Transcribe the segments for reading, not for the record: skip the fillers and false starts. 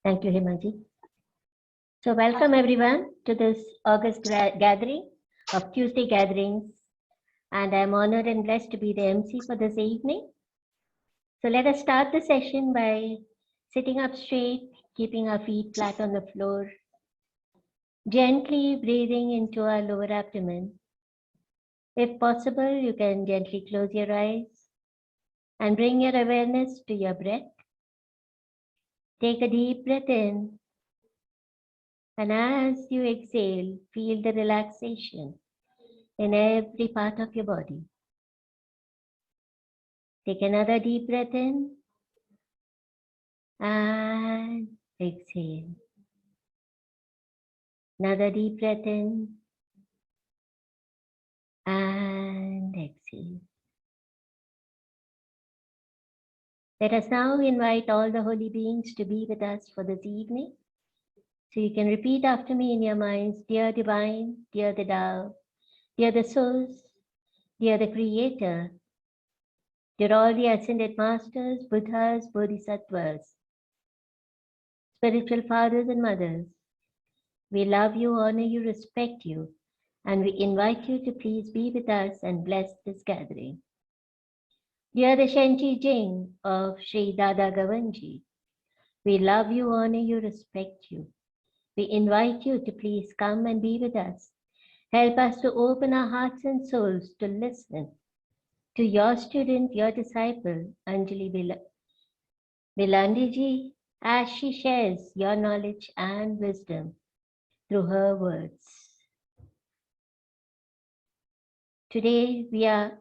Thank you, Himaji. So welcome everyone to this August gathering of Tuesday gatherings. And I'm honored and blessed to be the MC for this evening. So let us start the session by sitting up straight, keeping our feet flat on the floor, gently breathing into our lower abdomen. If possible, you can gently close your eyes and bring your awareness to your breath. Take a deep breath in, and as you exhale, feel the relaxation in every part of your body. Take another deep breath in and exhale. Another deep breath in and exhale. Let us now invite all the holy beings to be with us for this evening. So you can repeat after me in your minds, dear divine, dear the Tao, dear the source, dear the creator, dear all the ascended masters, Buddhas, Bodhisattvas, spiritual fathers and mothers. We love you, honor you, respect you, and we invite you to please be with us and bless this gathering. Dear the Shenchi Jing of Sri Dada Gavand, we love you, honor you, respect you. We invite you to please come and be with us. Help us to open our hearts and souls to listen to your student, your disciple, Anjali Bhelande, as she shares your knowledge and wisdom through her words. Today we are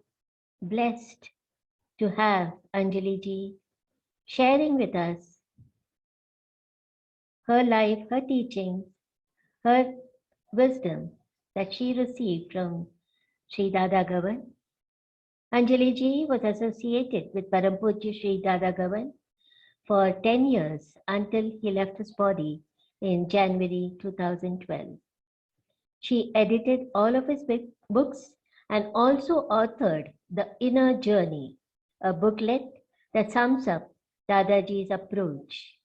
blessed to have Anjali ji sharing with us her life, her teachings, her wisdom that she received from Sri Dada Gavand. Anjali ji was associated with Param Pujya Sri Dada Gavand for 10 years until he left his body in January 2012. She edited all of his books and also authored The Inner Journey, a booklet that sums up Dadaji's approach.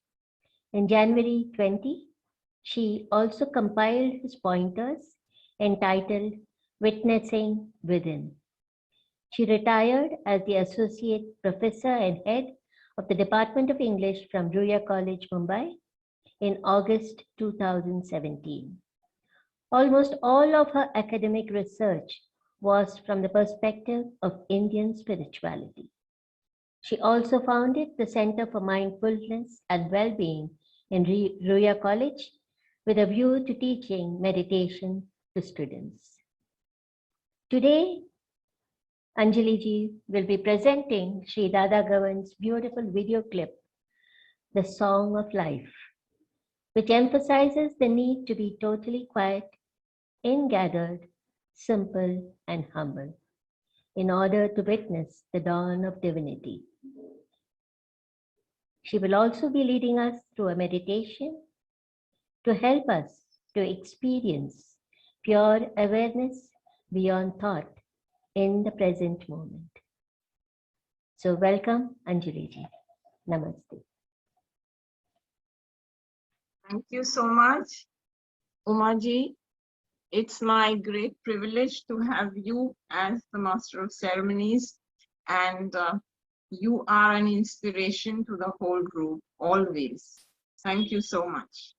In January 20, she also compiled his pointers entitled Witnessing Within. She retired as the Associate Professor and Head of the Department of English from Ruya College, Mumbai in August 2017. Almost all of her academic research was from the perspective of Indian spirituality. She also founded the Center for Mindfulness and Well-Being in Ruya College with a view to teaching meditation to students. Today, Anjali ji will be presenting Sri Dada Gavand's beautiful video clip, The Song of Life, which emphasizes the need to be totally quiet, ingathered, simple, and humble in order to witness the dawn of divinity. She will also be leading us through a meditation to help us to experience pure awareness beyond thought in the present moment. So welcome, Anjali ji. Namaste. Thank you so much, Umaji. It's my great privilege to have you as the Master of Ceremonies, and you are an inspiration to the whole group, always. Thank you so much.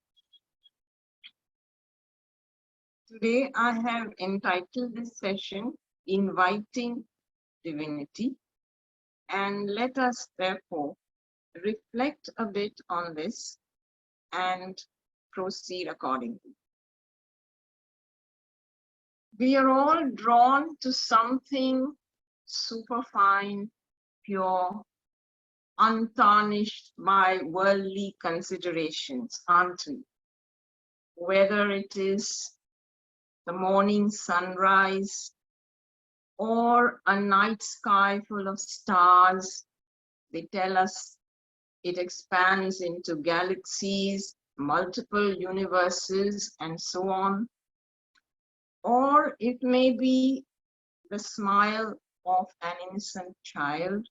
Today I have entitled this session, Inviting Divinity, and let us therefore reflect a bit on this and proceed accordingly. We are all drawn to something superfine, pure, untarnished by worldly considerations, aren't we? Whether it is the morning sunrise or a night sky full of stars, they tell us it expands into galaxies, multiple universes, and so on. Or it may be the smile of an innocent child.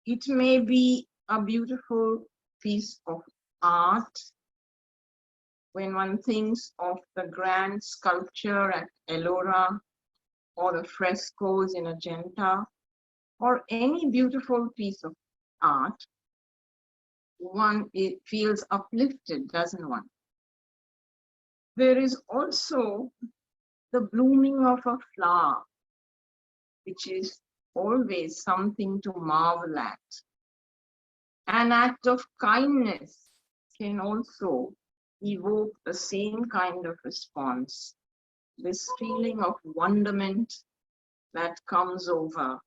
It may be a beautiful piece of art, when one thinks of the grand sculpture at Ellora, or the frescoes in Ajanta, or any beautiful piece of art, it feels uplifted, doesn't one? There is also the blooming of a flower, which is always something to marvel at. An act of kindness can also evoke the same kind of response, this feeling of wonderment that comes over,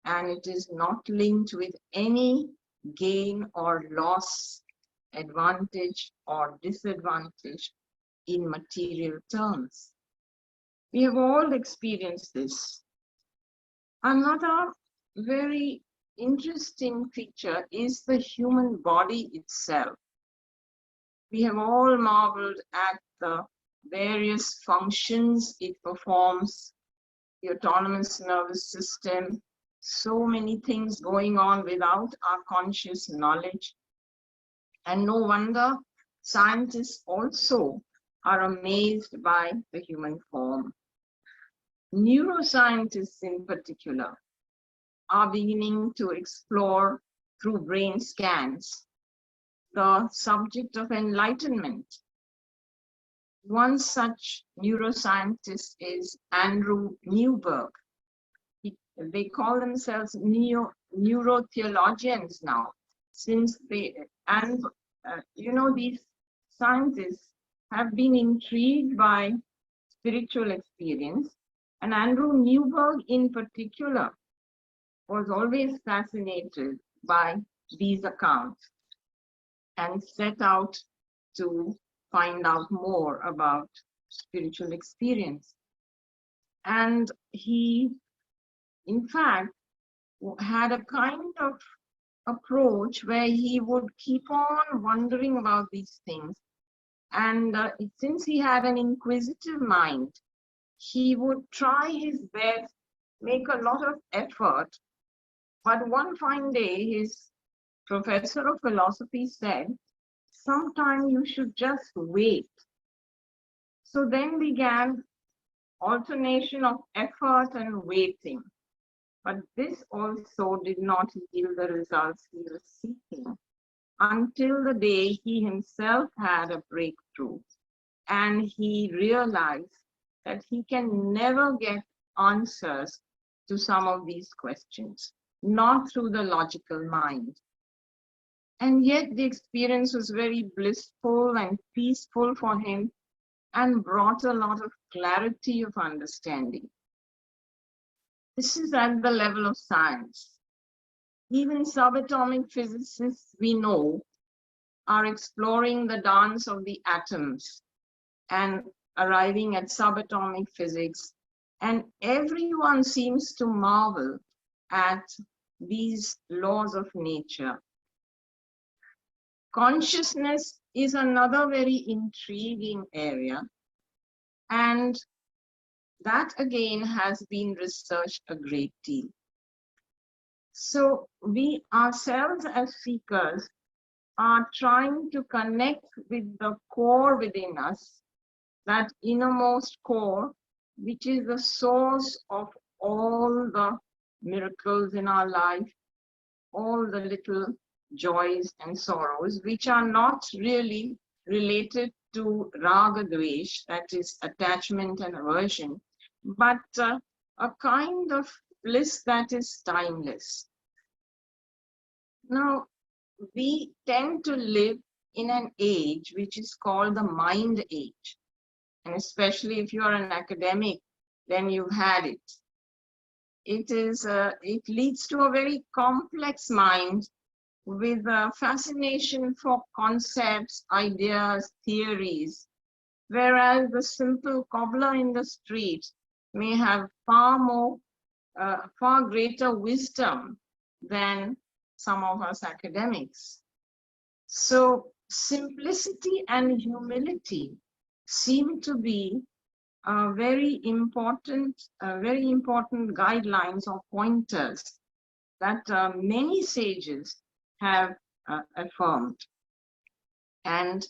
and it is not linked with any gain or loss, advantage or disadvantage in material terms. We have all experienced this. Another very interesting feature is the human body itself. We have all marveled at the various functions it performs, the autonomous nervous system, so many things going on without our conscious knowledge. And no wonder scientists also are amazed by the human form. Neuroscientists in particular are beginning to explore through brain scans the subject of enlightenment. One such neuroscientist is Andrew Newberg. They call themselves neurotheologians now, since these scientists have been intrigued by spiritual experience, and Andrew Newberg in particular was always fascinated by these accounts and set out to find out more about spiritual experience. And he, in fact, had a kind of approach where he would keep on wondering about these things. And since he had an inquisitive mind, he would try his best, make a lot of effort. But one fine day, his professor of philosophy said, "Sometime you should just wait." So then began alternation of effort and waiting. But this also did not yield the results he was seeking until the day he himself had a breakthrough and he realized that he can never get answers to some of these questions, not through the logical mind. And yet the experience was very blissful and peaceful for him and brought a lot of clarity of understanding. This is at the level of science. Even subatomic physicists we know are exploring the dance of the atoms and arriving at subatomic physics. And everyone seems to marvel at these laws of nature. Consciousness is another very intriguing area, and that again has been researched a great deal. So we ourselves as seekers are trying to connect with the core within us, that innermost core, which is the source of all the miracles in our life, all the little joys and sorrows, which are not really related to raga dvesh, that is attachment and aversion, but a kind of bliss that is timeless. Now, we tend to live in an age which is called the mind age. And especially if you are an academic, then you've had it. It leads to a very complex mind with a fascination for concepts, ideas, theories, whereas the simple cobbler in the street may have far greater wisdom than some of us academics. So simplicity and humility seem to be very important guidelines or pointers that many sages have affirmed. And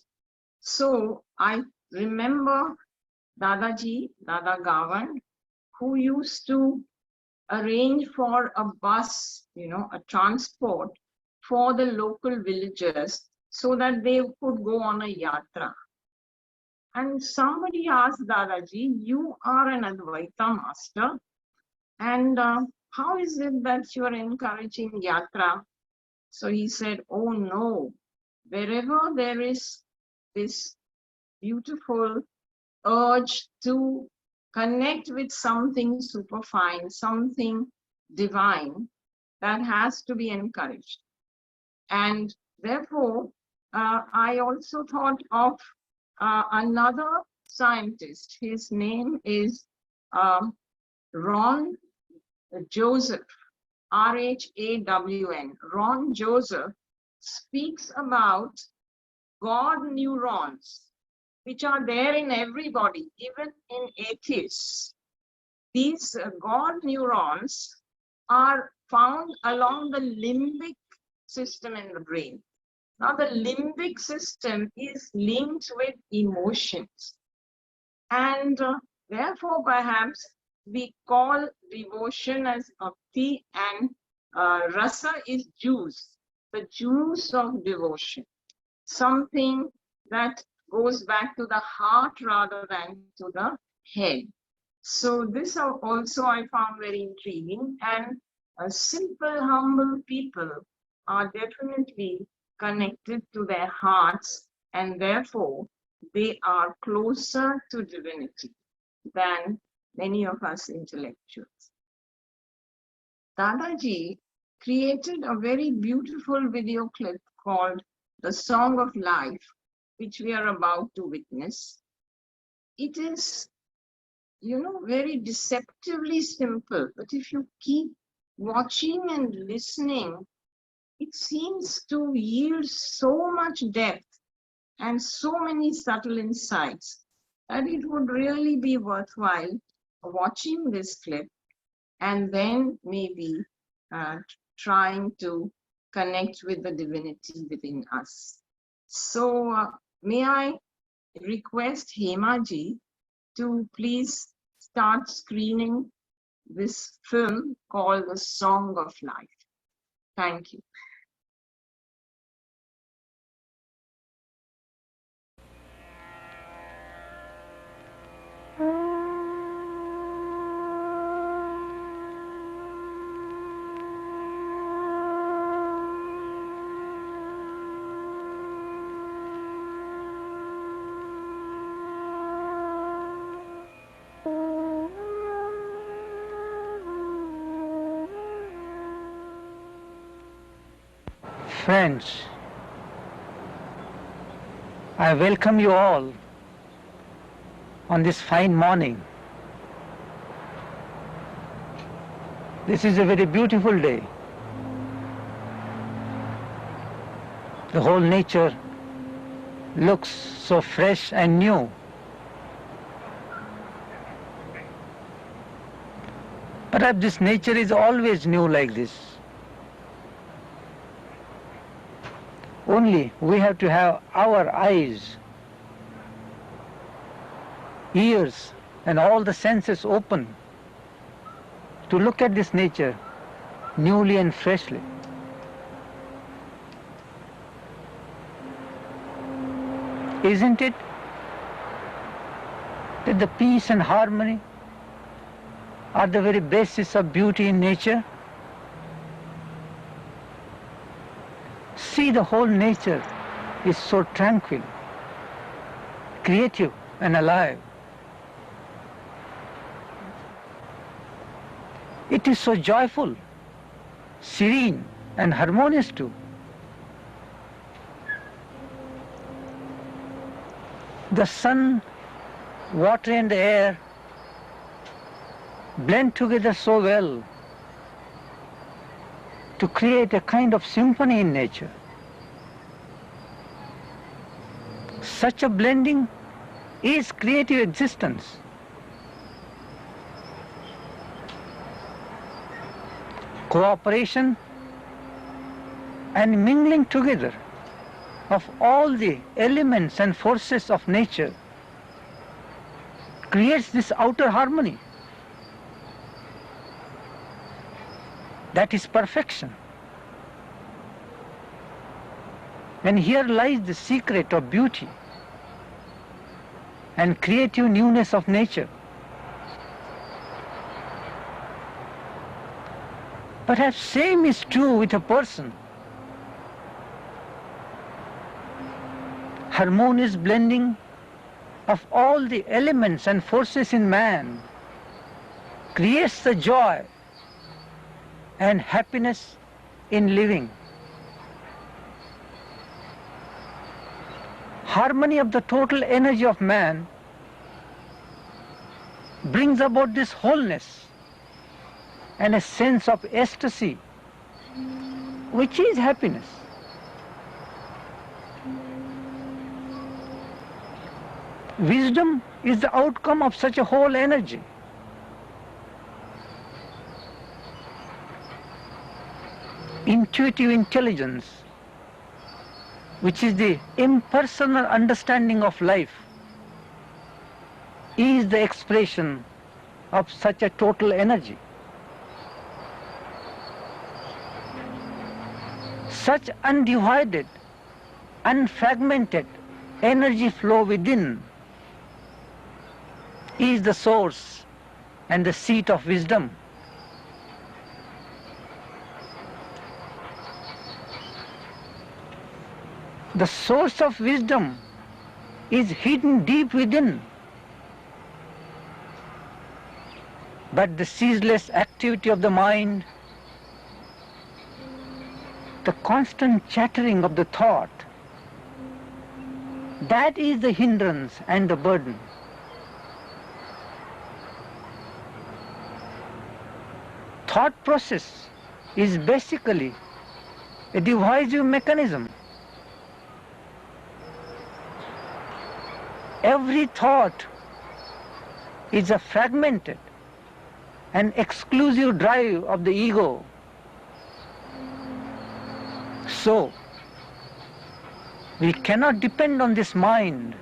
so I remember Dada Gavand, who used to arrange for a bus, a transport for the local villagers so that they could go on a yatra. And somebody asked Dadaji, you are an Advaita master, and how is it that you are encouraging yatra? So he said, oh no, wherever there is this beautiful urge to connect with something superfine, something divine, that has to be encouraged. And therefore, I also thought of another scientist. His name is Ron Joseph, R-H-A-W-N. Ron Joseph speaks about God neurons, which are there in everybody, even in atheists. These God neurons are found along the limbic system in the brain. Now, the limbic system is linked with emotions. And therefore, perhaps we call devotion as bhakti, and rasa is juice, the juice of devotion, something that goes back to the heart rather than to the head. So this also I found very intriguing, and simple, humble people are definitely connected to their hearts, and therefore they are closer to divinity than many of us intellectuals. Dadaji created a very beautiful video clip called The Song of Life, which we are about to witness. It is, very deceptively simple, but if you keep watching and listening, it seems to yield so much depth and so many subtle insights that it would really be worthwhile watching this clip and then maybe trying to connect with the divinity within us. So may I request Hema ji to please start screening this film called The Song of Life. Thank you. Friends, I welcome you all on this fine morning. This is a very beautiful day. The whole nature looks so fresh and new. Perhaps this nature is always new like this. Only we have to have our eyes, ears, and all the senses open to look at this nature newly and freshly. Isn't it that the peace and harmony are the very basis of beauty in nature? See, the whole nature is so tranquil, creative and alive. It is so joyful, serene and harmonious too. The sun, water and the air blend together so well to create a kind of symphony in nature. Such a blending is creative existence. Cooperation and mingling together of all the elements and forces of nature creates this outer harmony. That is perfection. And here lies the secret of beauty and creative newness of nature. Perhaps same is true with a person. Harmonious blending of all the elements and forces in man creates the joy and happiness in living. Harmony of the total energy of man brings about this wholeness and a sense of ecstasy, which is happiness. Wisdom is the outcome of such a whole energy. Intuitive intelligence, which is the impersonal understanding of life, is the expression of such a total energy. Such undivided, unfragmented energy flow within is the source and the seat of wisdom. The source of wisdom is hidden deep within, but the ceaseless activity of the mind, the constant chattering of the thought, that is the hindrance and the burden. Thought process is basically a divisive mechanism. Every thought is a fragmented and exclusive drive of the ego. So, we cannot depend on this mind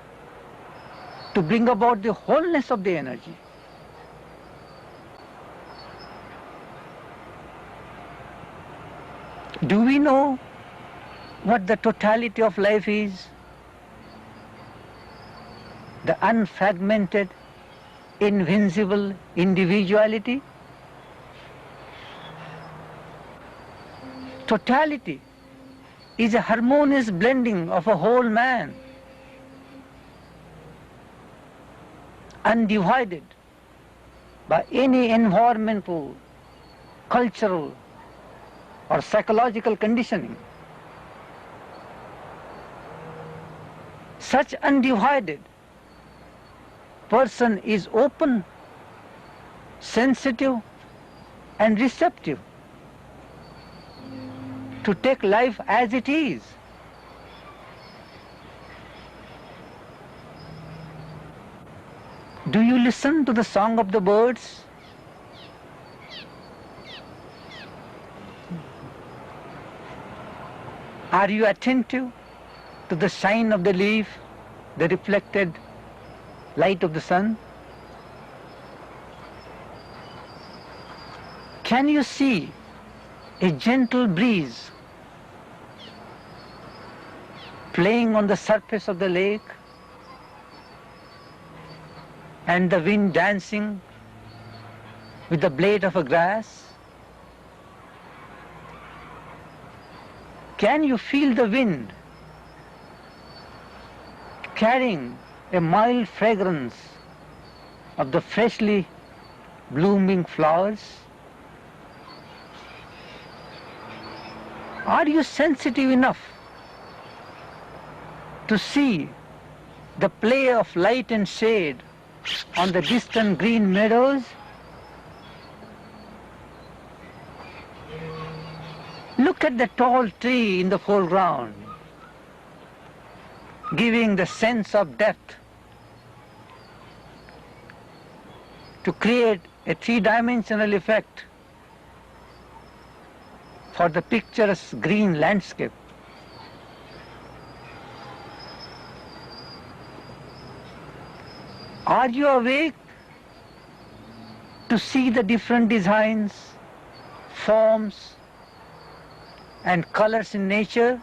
to bring about the wholeness of the energy. Do we know what the totality of life is? The unfragmented, invincible individuality? Totality is a harmonious blending of a whole man, undivided by any environmental, cultural, or psychological conditioning. Such undivided person is open, sensitive, and receptive to take life as it is. Do you listen to the song of the birds? Are you attentive to the shine of the leaf, the reflected light of the sun? Can you see a gentle breeze playing on the surface of the lake and the wind dancing with the blade of a grass? Can you feel the wind carrying a mild fragrance of the freshly blooming flowers? Are you sensitive enough to see the play of light and shade on the distant green meadows? Look at the tall tree in the foreground, giving the sense of depth to create a three-dimensional effect for the picturesque green landscape. Are you awake to see the different designs, forms, and colors in nature?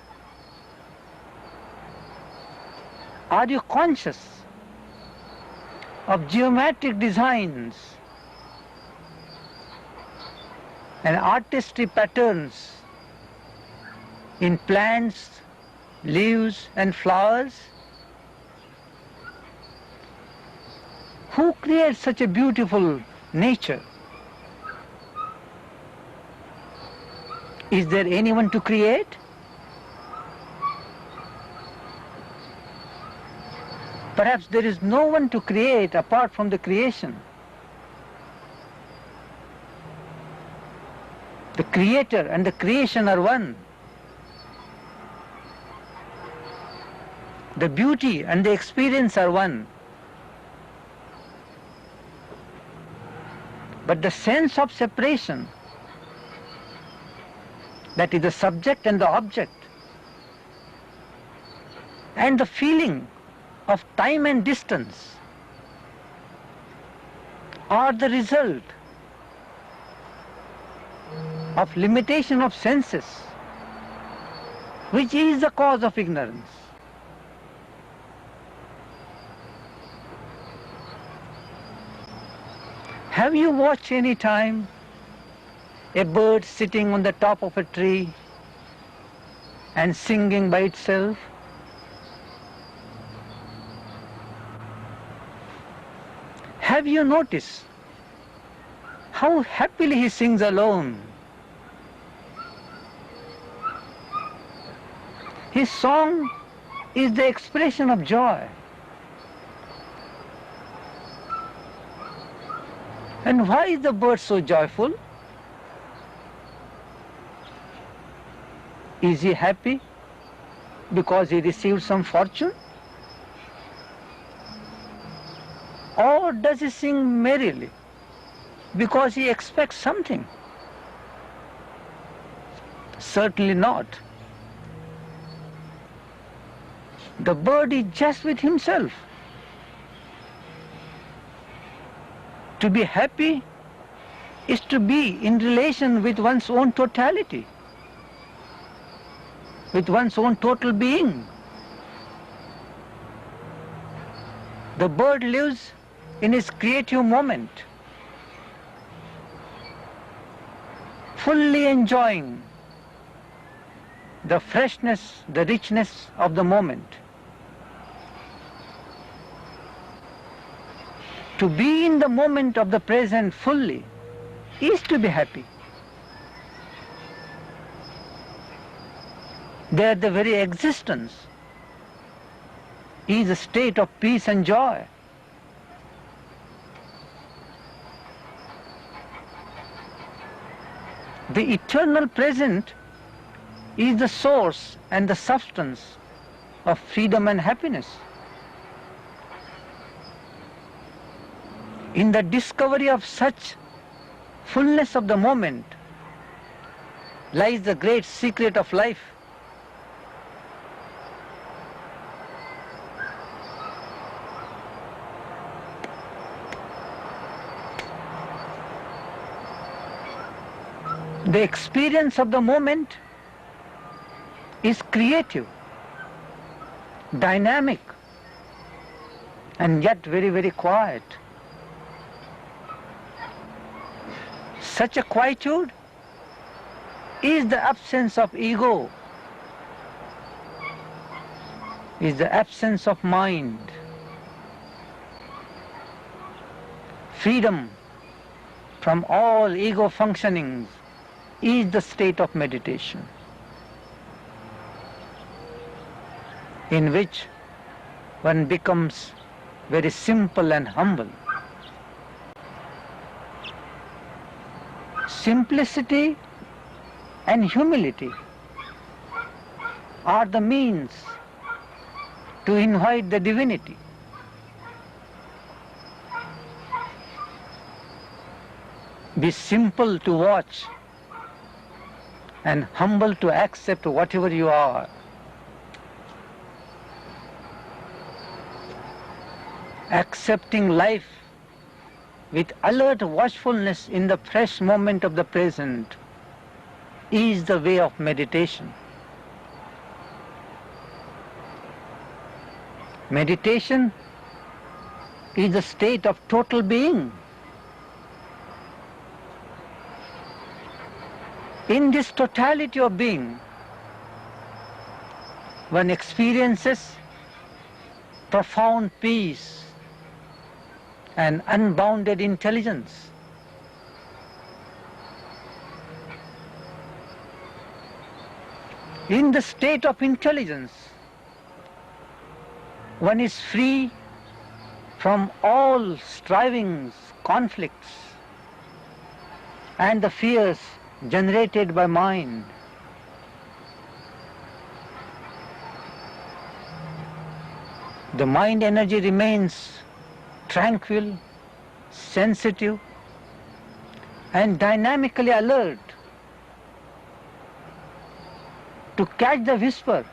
Are you conscious of geometric designs and artistry patterns in plants, leaves, and flowers? Who creates such a beautiful nature? Is there anyone to create? Perhaps there is no one to create apart from the creation. The creator and the creation are one. The beauty and the experience are one. But the sense of separation, that is the subject and the object, and the feeling of time and distance, are the result of limitation of senses, which is the cause of ignorance. Have you watched any time a bird sitting on the top of a tree and singing by itself? Have you noticed how happily he sings alone? His song is the expression of joy. And why is the bird so joyful? Is he happy because he received some fortune? Or does he sing merrily because he expects something? Certainly not. The bird is just with himself. To be happy is to be in relation with one's own totality, with one's own total being. The bird lives in his creative moment, fully enjoying the freshness, the richness of the moment. To be in the moment of the present fully is to be happy. There the very existence is a state of peace and joy. The eternal present is the source and the substance of freedom and happiness. In the discovery of such fullness of the moment lies the great secret of life. The experience of the moment is creative, dynamic, and yet very, very quiet. Such a quietude is the absence of ego, is the absence of mind. Freedom from all ego functionings is the state of meditation, in which one becomes very simple and humble. Simplicity and humility are the means to invite the divinity. Be simple to watch and humble to accept whatever you are. accepting life with alert watchfulness in the fresh moment of the present is the way of meditation. Meditation is the state of total being. In this totality of being, one experiences profound peace and unbounded intelligence. In the state of intelligence, one is free from all strivings, conflicts, and the fears generated by mind. The mind energy remains tranquil, sensitive, and dynamically alert to catch the whisper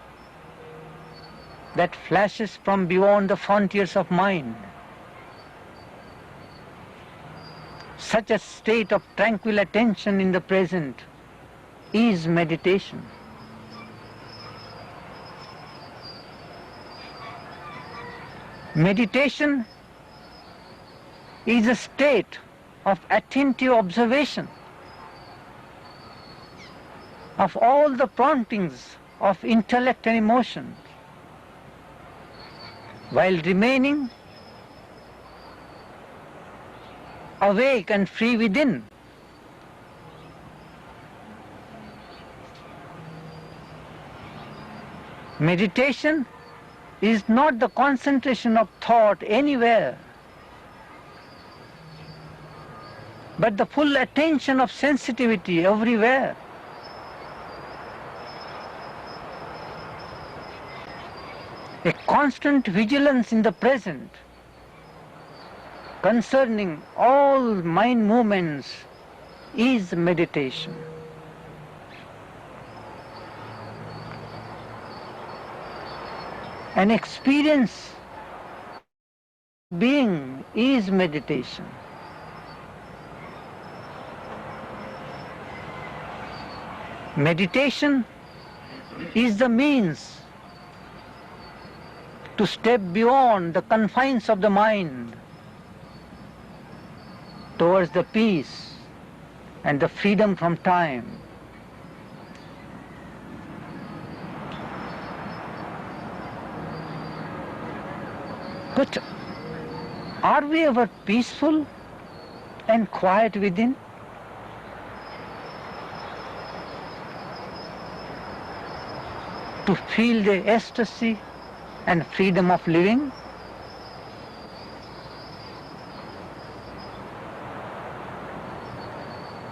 that flashes from beyond the frontiers of mind. Such a state of tranquil attention in the present is meditation. Meditation is a state of attentive observation of all the promptings of intellect and emotion, while remaining awake and free within. Meditation is not the concentration of thought anywhere, but the full attention of sensitivity everywhere. A constant vigilance in the present concerning all mind movements is meditation. An experience being is meditation. Meditation is the means to step beyond the confines of the mind towards the peace and the freedom from time. But are we ever peaceful and quiet within? To feel the ecstasy and freedom of living?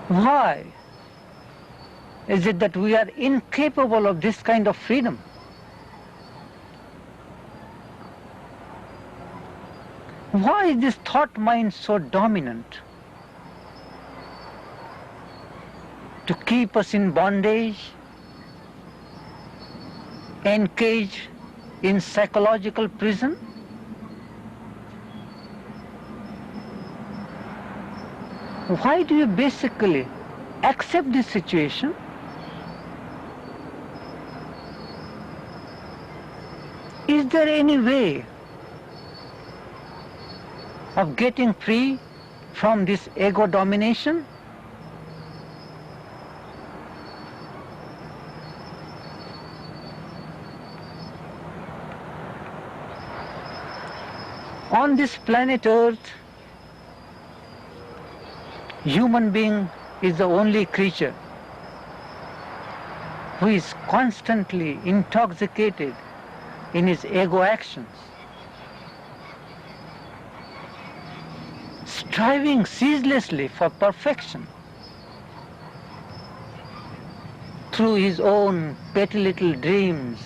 Why is it that we are incapable of this kind of freedom? Why is this thought mind so dominant? To keep us in bondage, encaged in psychological prison? Why do you basically accept this situation? Is there any way of getting free from this ego domination? On this planet Earth, human being is the only creature who is constantly intoxicated in his ego actions, striving ceaselessly for perfection through his own petty little dreams,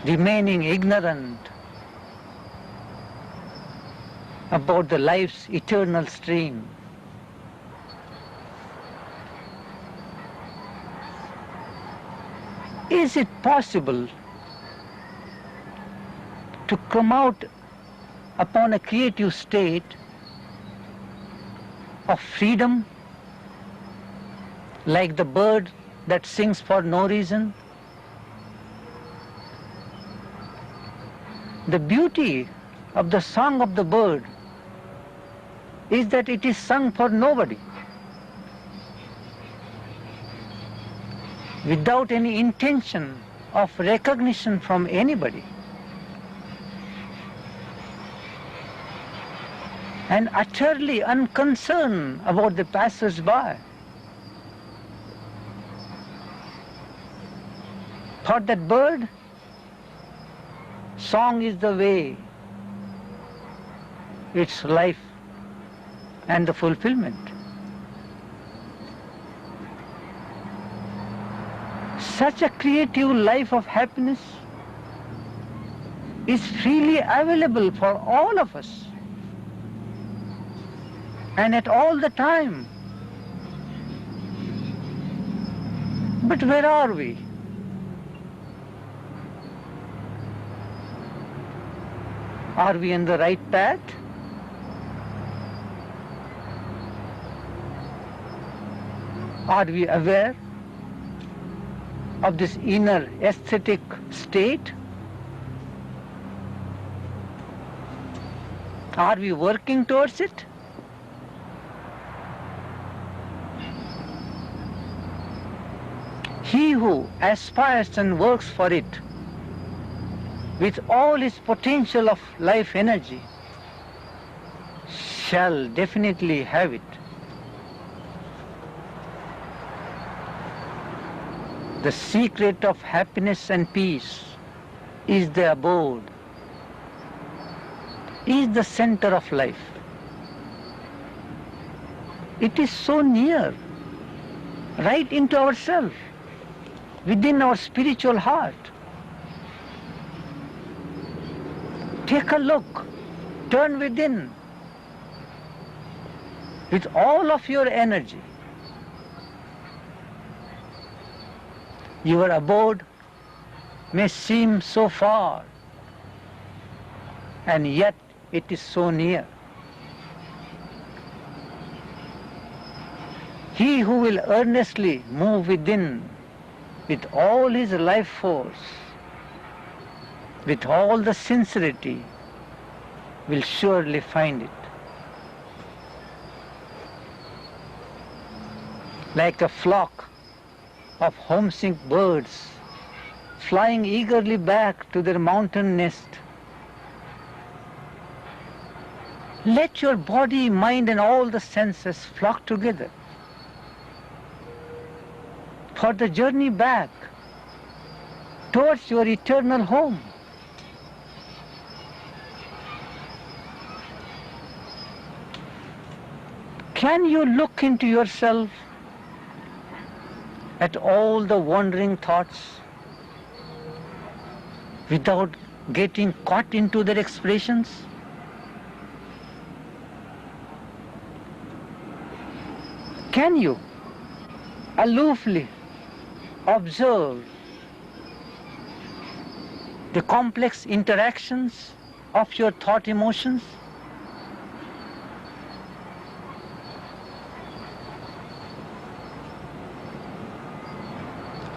remaining ignorant about the life's eternal stream. Is it possible to come out upon a creative state of freedom, like the bird that sings for no reason. The beauty of the song of the bird is that it is sung for nobody, without any intention of recognition from anybody, and utterly unconcerned about the passers-by. For that bird, song is the way, its life and the fulfillment. Such a creative life of happiness is freely available for all of us, and at all the time. But where are we? Are we on the right path? Are we aware of this inner aesthetic state? Are we working towards it? He who aspires and works for it with all his potential of life energy shall definitely have it. The secret of happiness and peace is the abode, is the center of life. It is so near, right into ourselves, within our spiritual heart. Take a look, turn within with all of your energy. Your abode may seem so far, and yet it is so near. He who will earnestly move within with all his life force, with all the sincerity, will surely find it. Like a flock of homesick birds flying eagerly back to their mountain nest, let your body, mind and all the senses flock together for the journey back towards your eternal home. Can you look into yourself at all the wandering thoughts without getting caught into their expressions? Can you aloofly observe the complex interactions of your thought emotions?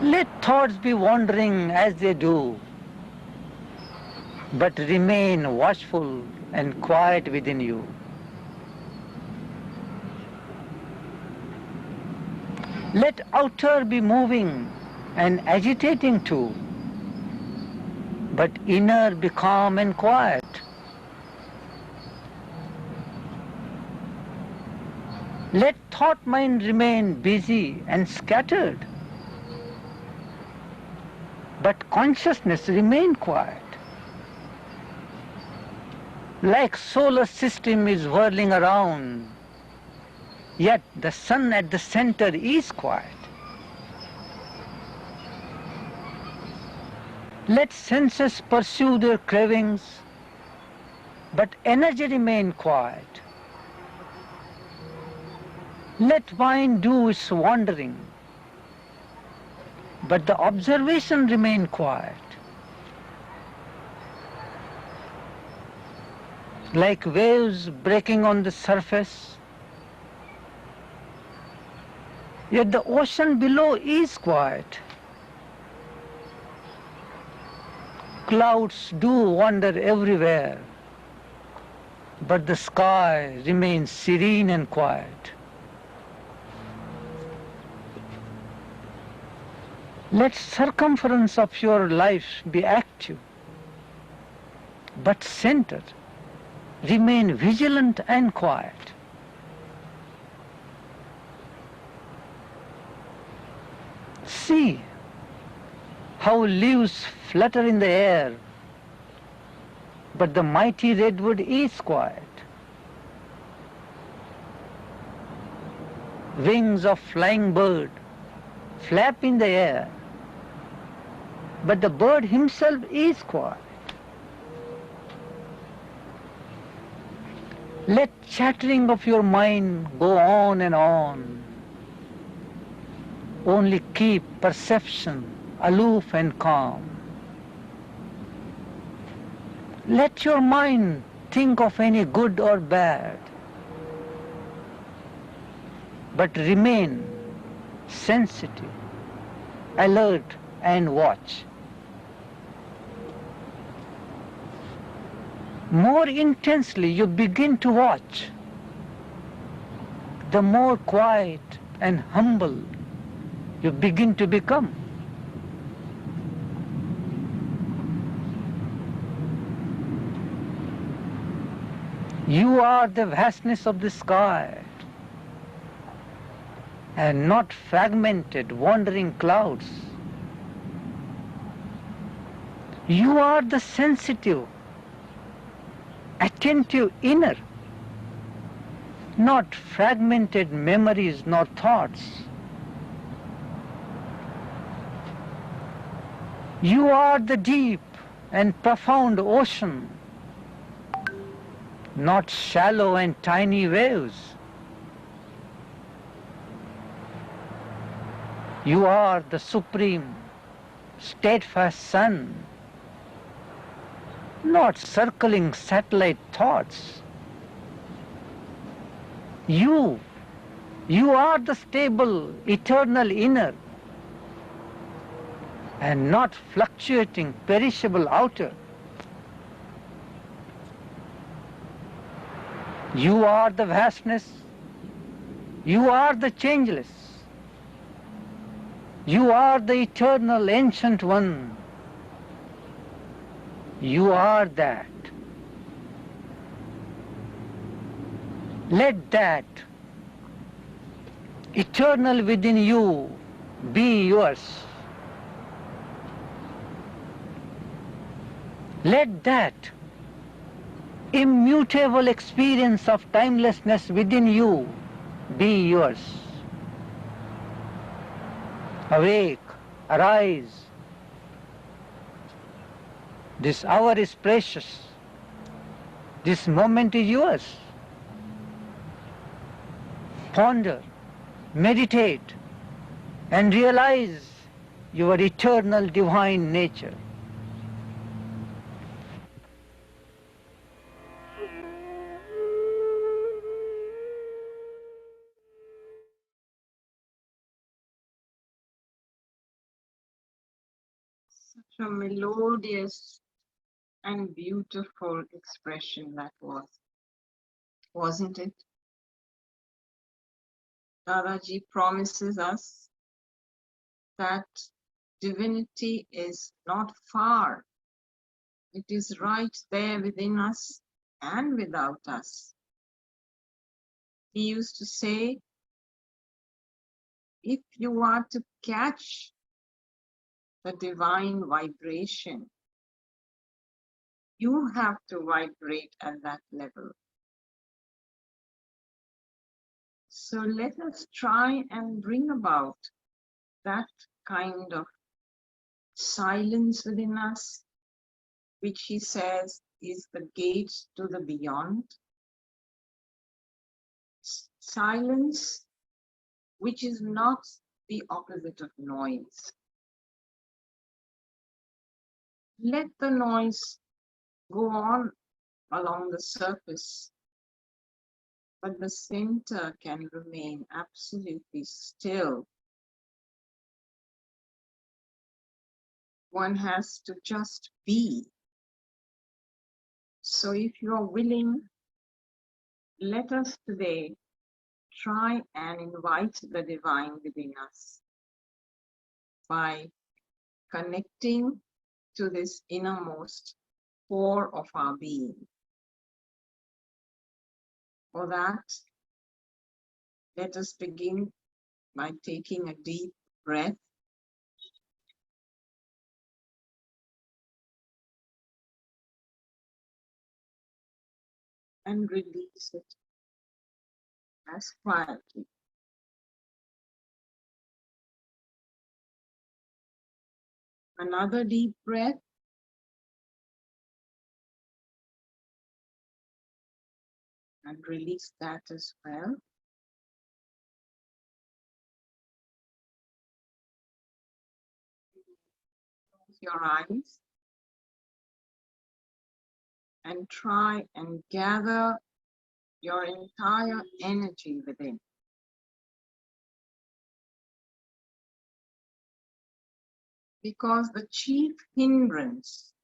Let thoughts be wandering as they do, but remain watchful and quiet within you. Let outer be moving and agitating too, but inner be calm and quiet. Let thought mind remain busy and scattered, but consciousness remain quiet. Like solar system is whirling around, yet the sun at the center is quiet. Let senses pursue their cravings, but energy remain quiet. Let mind do its wandering, but the observation remain quiet. like waves breaking on the surface. Yet the ocean below is quiet. Clouds do wander everywhere, but the sky remains serene and quiet. Let circumference of your life be active, but centered. Remain vigilant and quiet. See how leaves flutter in the air, but the mighty redwood is quiet. Wings of flying bird flap in the air, but the bird himself is quiet. Let chattering of your mind go on and on. Only keep perception aloof and calm. Let your mind think of any good or bad, but remain sensitive, alert and watch. More intensely you begin to watch, the more quiet and humble you begin to become. You are the vastness of the sky and not fragmented, wandering clouds. You are the sensitive, attentive inner, not fragmented memories nor thoughts. You are the deep and profound ocean, not shallow and tiny waves. You are the supreme, steadfast sun, not circling satellite thoughts. You are the stable, eternal inner, and not fluctuating, perishable outer. You are the vastness. You are the changeless. You are the eternal, ancient one. You are that. Let that eternal within you be yours. Let that immutable experience of timelessness within you be yours. Awake, arise. This hour is precious. This moment is yours. Ponder, meditate, and realize your eternal divine nature. Such a melodious and beautiful expression that was, wasn't it? Dadaji promises us that divinity is not far. It is right there within us and without us. He used to say, if you are to catch the divine vibration, you have to vibrate at that level. So let us try and bring about that kind of silence within us, which he says is the gate to the beyond. Silence, which is not the opposite of noise. Let the noise go on, along the surface, but the center can remain absolutely still. One has to just be. So if you're willing, let us today try and invite the divine within us by connecting to this innermost core of our being. For that, let us begin by taking a deep breath. And release it as quietly. Another deep breath. And release that as well. Close your eyes and try and gather your entire energy within. Because the chief hindrance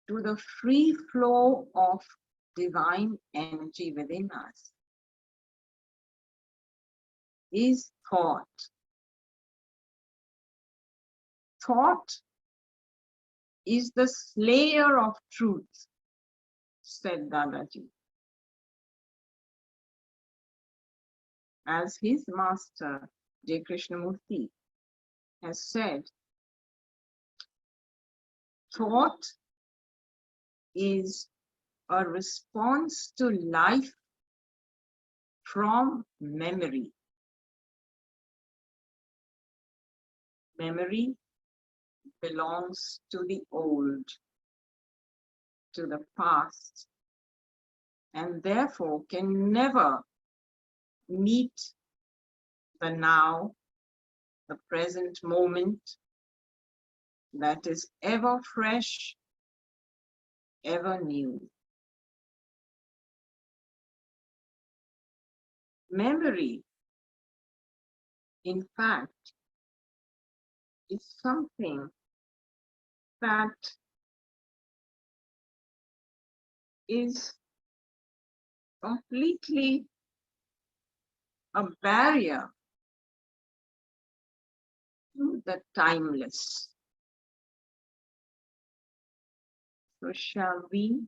to the free flow of divine energy within us is thought. Thought is the slayer of truth, said Dadaji. As his master, J. Krishnamurti, has said, thought is a response to life from memory. Memory belongs to the old, to the past, and therefore can never meet the now, the present moment that is ever fresh, ever new. Memory, in fact, is something that is completely a barrier to the timeless. So shall we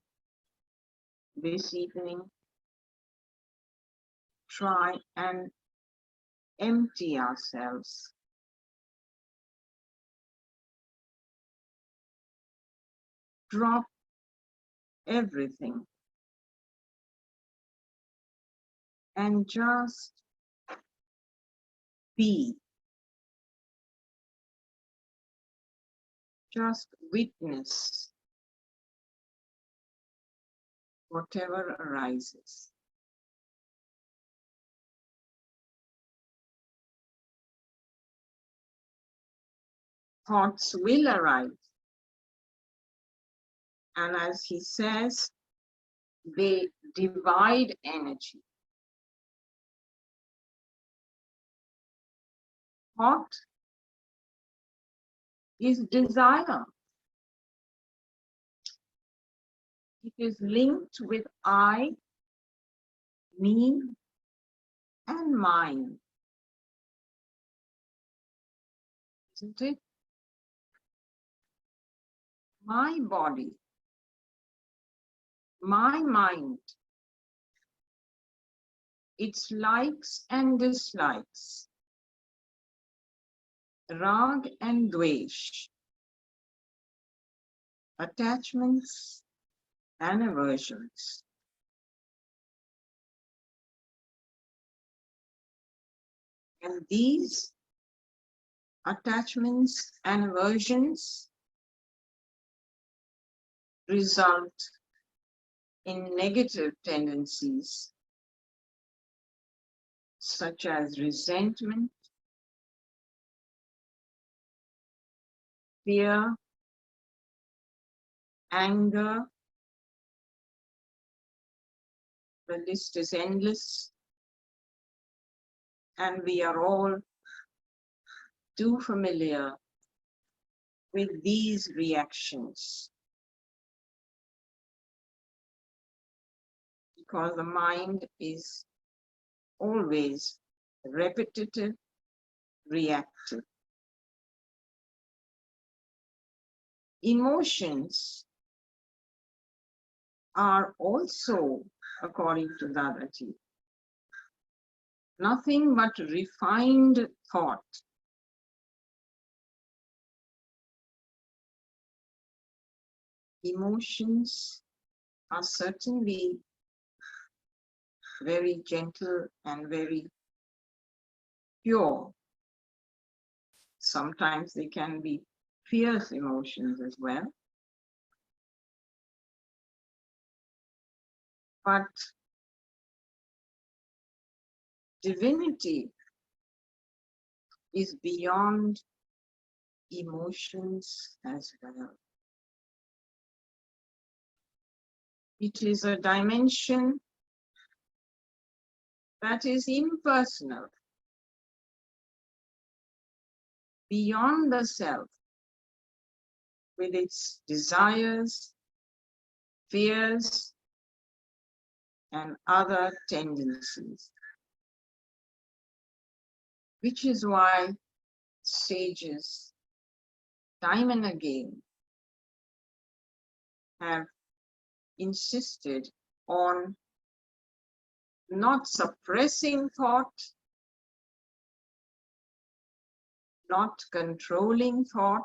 this evening try and empty ourselves drop everything and just be. Just witness whatever arises. Thoughts will arise. And as he says, they divide energy. Thought is desire. It is linked with I, me, and mine. Isn't it? My body, my mind, its likes and dislikes, rag and dvesh, attachments and aversions. And these attachments and aversions result in negative tendencies such as resentment, fear, anger, The list is endless, and we are all too familiar with these reactions because the mind is always repetitive, reactive. Emotions are also, according to Dadaji, nothing but refined thought. Emotions are certainly very gentle and very pure. Sometimes they can be fierce emotions as well. But divinity is beyond emotions as well. It is a dimension that is impersonal, beyond the self, with its desires, fears, and other tendencies. Which is why sages, time and again, have insisted on not suppressing thought, not controlling thought.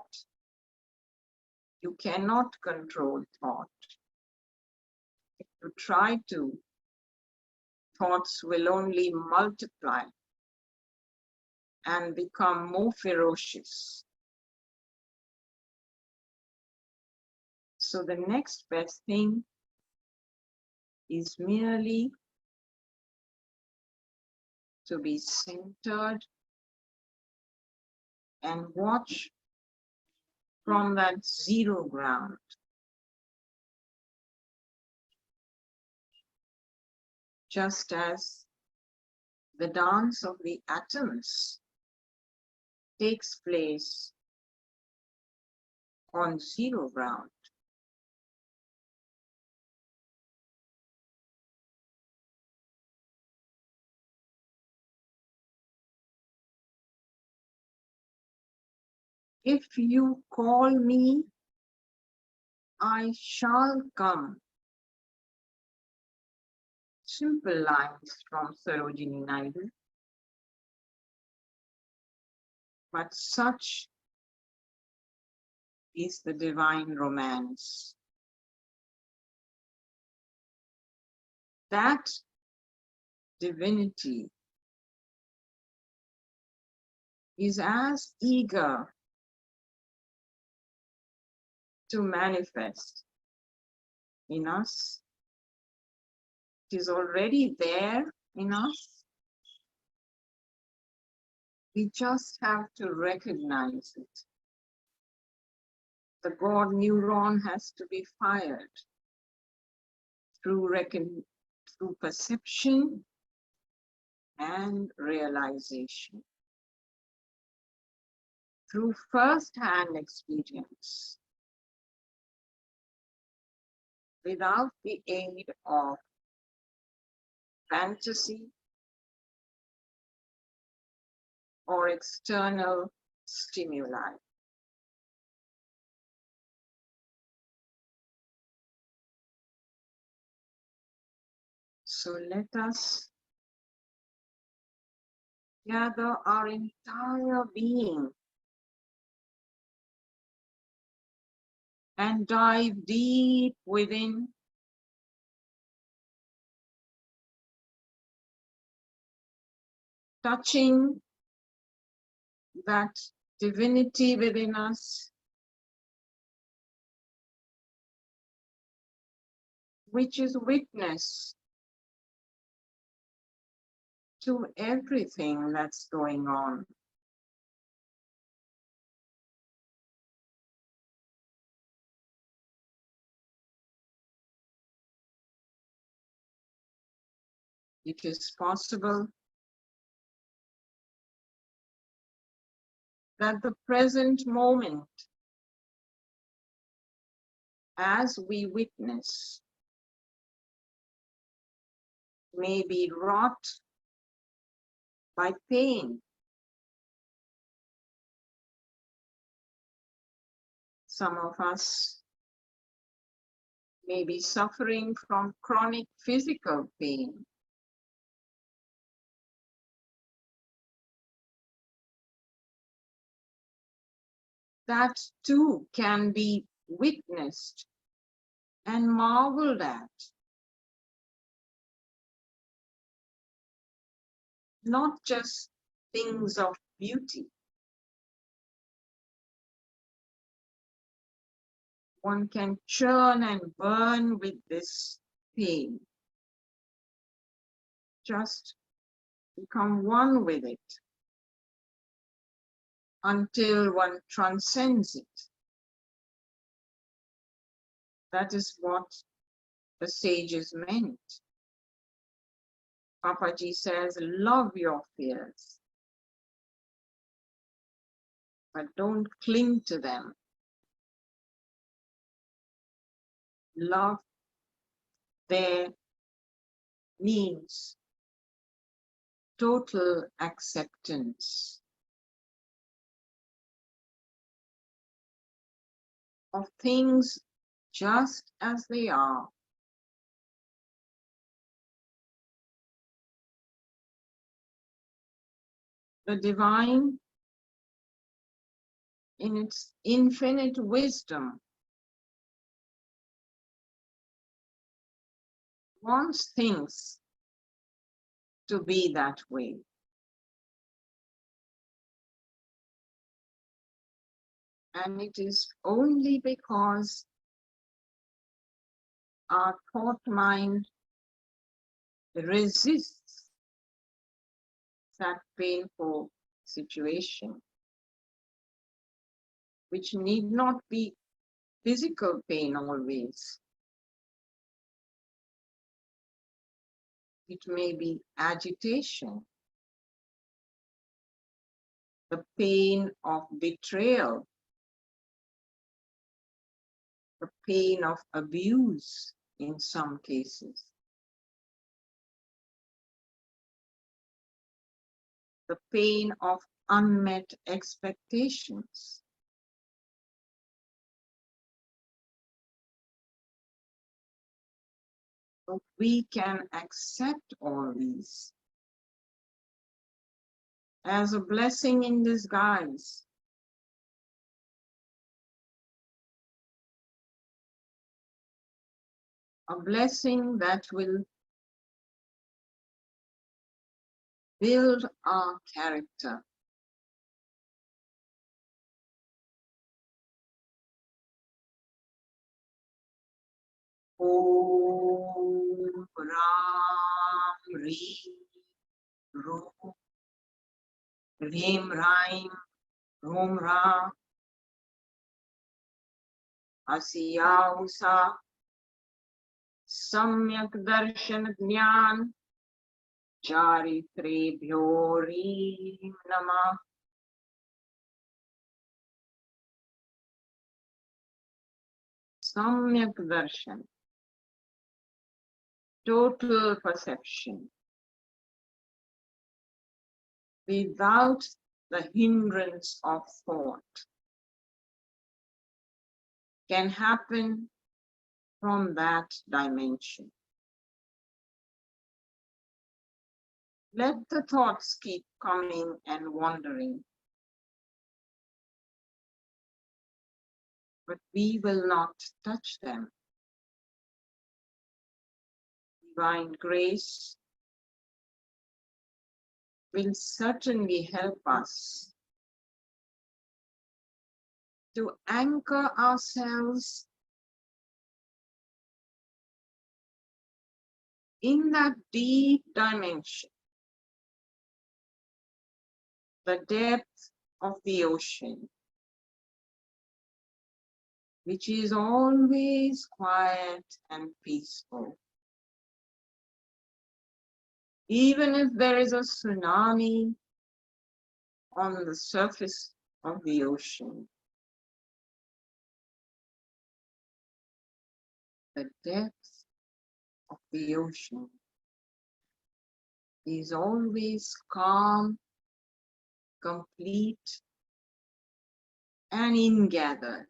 You cannot control thought. If you try to, thoughts will only multiply and become more ferocious. So the next best thing is merely to be centered and watch from that zero ground. Just as the dance of the atoms takes place on zero ground. If you call me, I shall come. Simple lines from Sarojini Naidu. But such is the divine romance. That divinity is as eager to manifest in us. It is already there in us. We just have to recognize it. The God neuron has to be fired through perception and realization, through first-hand experience, without the aid of fantasy or external stimuli. So let us gather our entire being and dive deep within, touching that divinity within us, which is witness to everything that's going on. it is possible that the present moment, as we witness, may be wrought by pain. Some of us may be suffering from chronic physical pain. That too can be witnessed and marveled at. Not just things of beauty. One can churn and burn with this pain. Just become one with it until one transcends it. That is what the sages meant. Papaji says, love your fears, but don't cling to them. Love there means total acceptance of things just as they are. The divine, in its infinite wisdom, wants things to be that way. And it is only because our thought mind resists that painful situation, which need not be physical pain always. It may be agitation, the pain of betrayal, the pain of abuse in some cases, the pain of unmet expectations. So we can accept all these as a blessing in disguise. A blessing that will build our character. Om Ram Reem Ro Reem Raim Rom Ra Asiya Usa Samyak Darshan Jnan Charitrebhyo Reem Namah. Samyak Darshan, total perception, without the hindrance of thought, can happen from that dimension. Let the thoughts keep coming and wandering, but we will not touch them. Divine grace will certainly help us to anchor ourselves in that deep dimension, the depth of the ocean, which is always quiet and peaceful. Even if there is a tsunami on the surface of the ocean, the depth of the ocean is always calm, complete, and ingathered.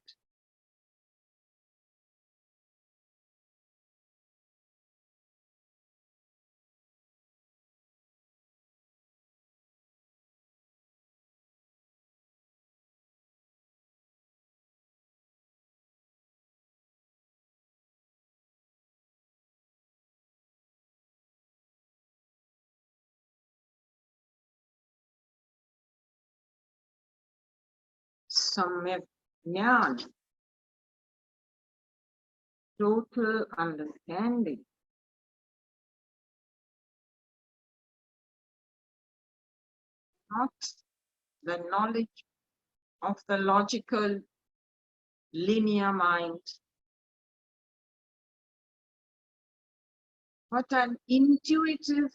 Samyajnana, total understanding, not the knowledge of the logical linear mind, but an intuitive,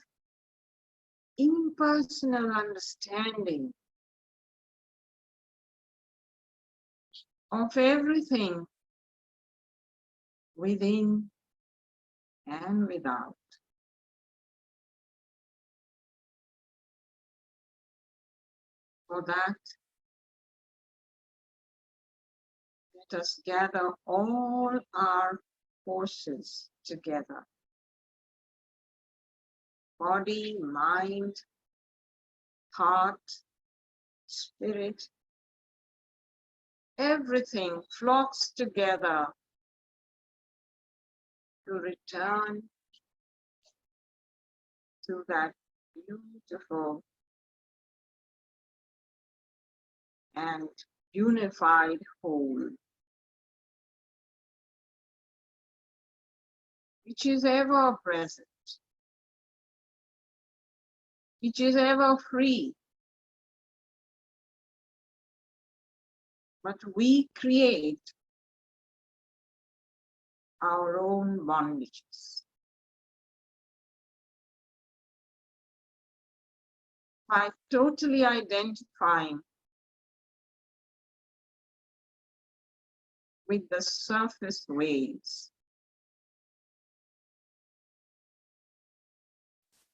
impersonal understanding of everything within and without. For that, let us gather all our forces together. Body, mind, heart, spirit, everything flocks together to return to that beautiful and unified whole, which is ever present, which is ever free. But we create our own bondages. By totally identifying with the surface waves,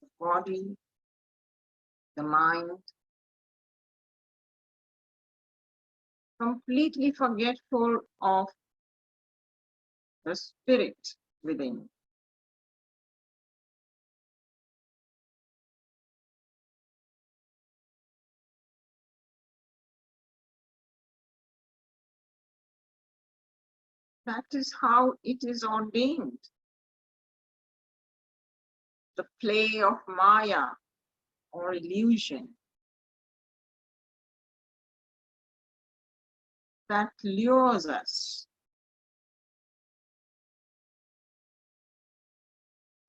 the body, the mind, completely forgetful of the spirit within. That is how it is ordained. The play of Maya or illusion that lures us.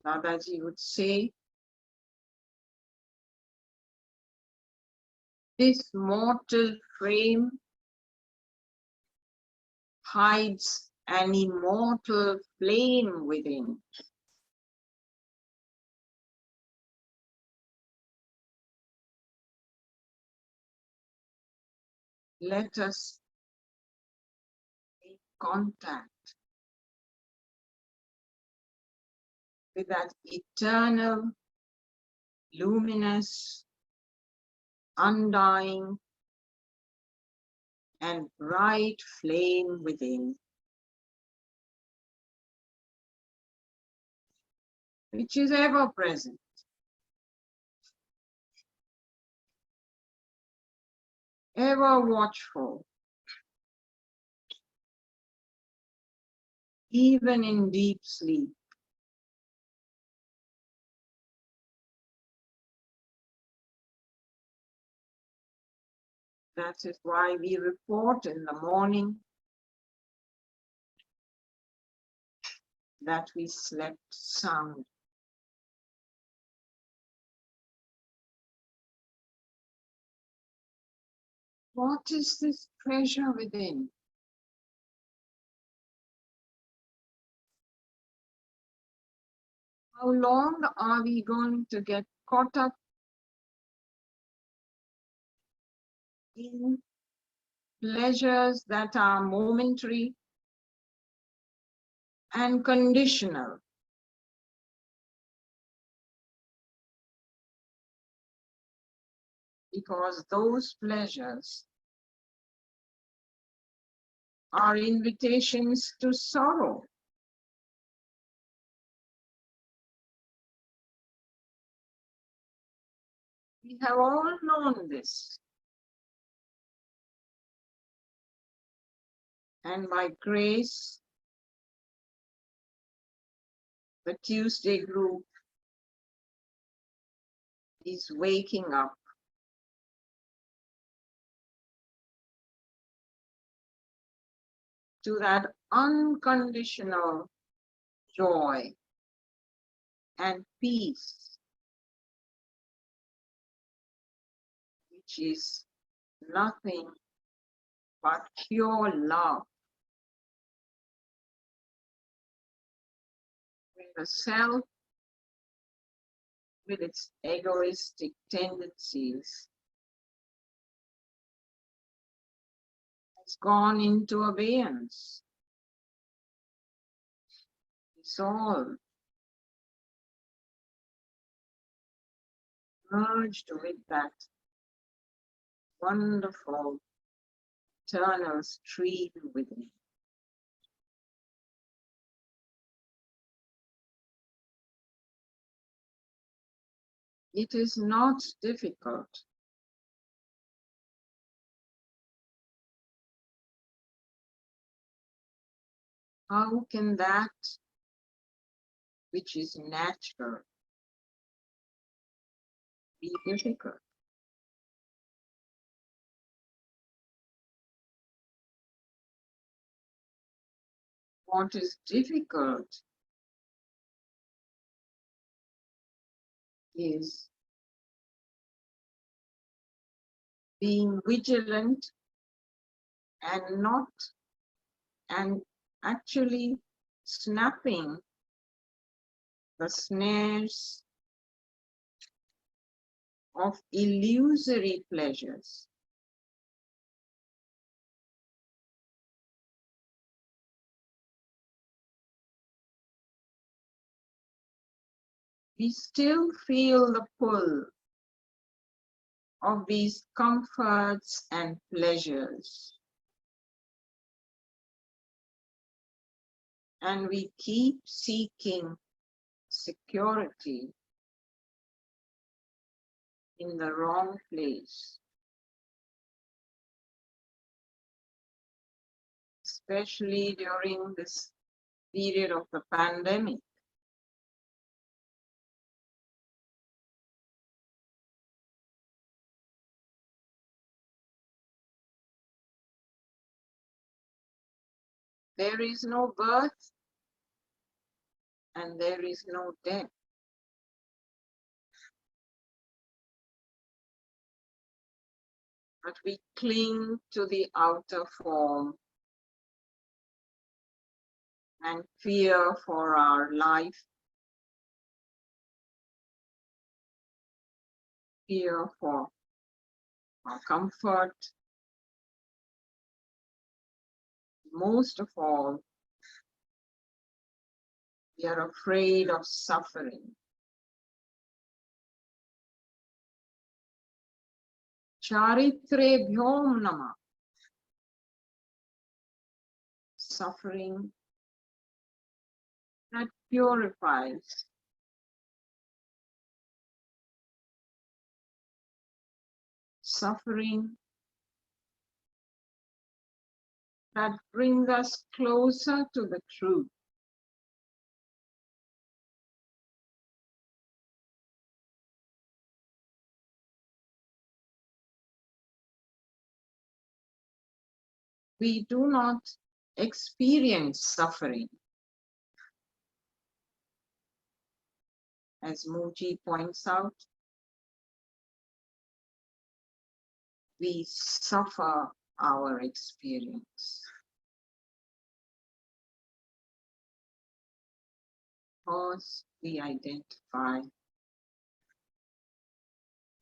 Dadaji would say, this mortal frame hides an immortal flame within. Let us make contact with that eternal, luminous, undying, and bright flame within, which is ever present, ever watchful, even in deep sleep. That is why we report in the morning that we slept sound. What is this treasure within? How long are we going to get caught up in pleasures that are momentary and conditional. Because those pleasures are invitations to sorrow. We have all known this. And by grace, the Tuesday group is waking up to that unconditional joy and peace, which is nothing but pure love. When the self, with its egoistic tendencies, has gone into abeyance, dissolved, merged with that wonderful eternal stream within. It is not difficult. How can that which is natural be difficult? What is difficult is being vigilant and actually snapping the snares of illusory pleasures. We still feel the pull of these comforts and pleasures. And we keep seeking security in the wrong place, especially during this period of the pandemic. There is no birth and there is no death. But we cling to the outer form and fear for our life, fear for our comfort. Most of all, we are afraid of suffering. Charitrebhyom nama. Suffering that purifies. Suffering that brings us closer to the truth. We do not experience suffering. As Muji points out, we suffer our experience. Because we identify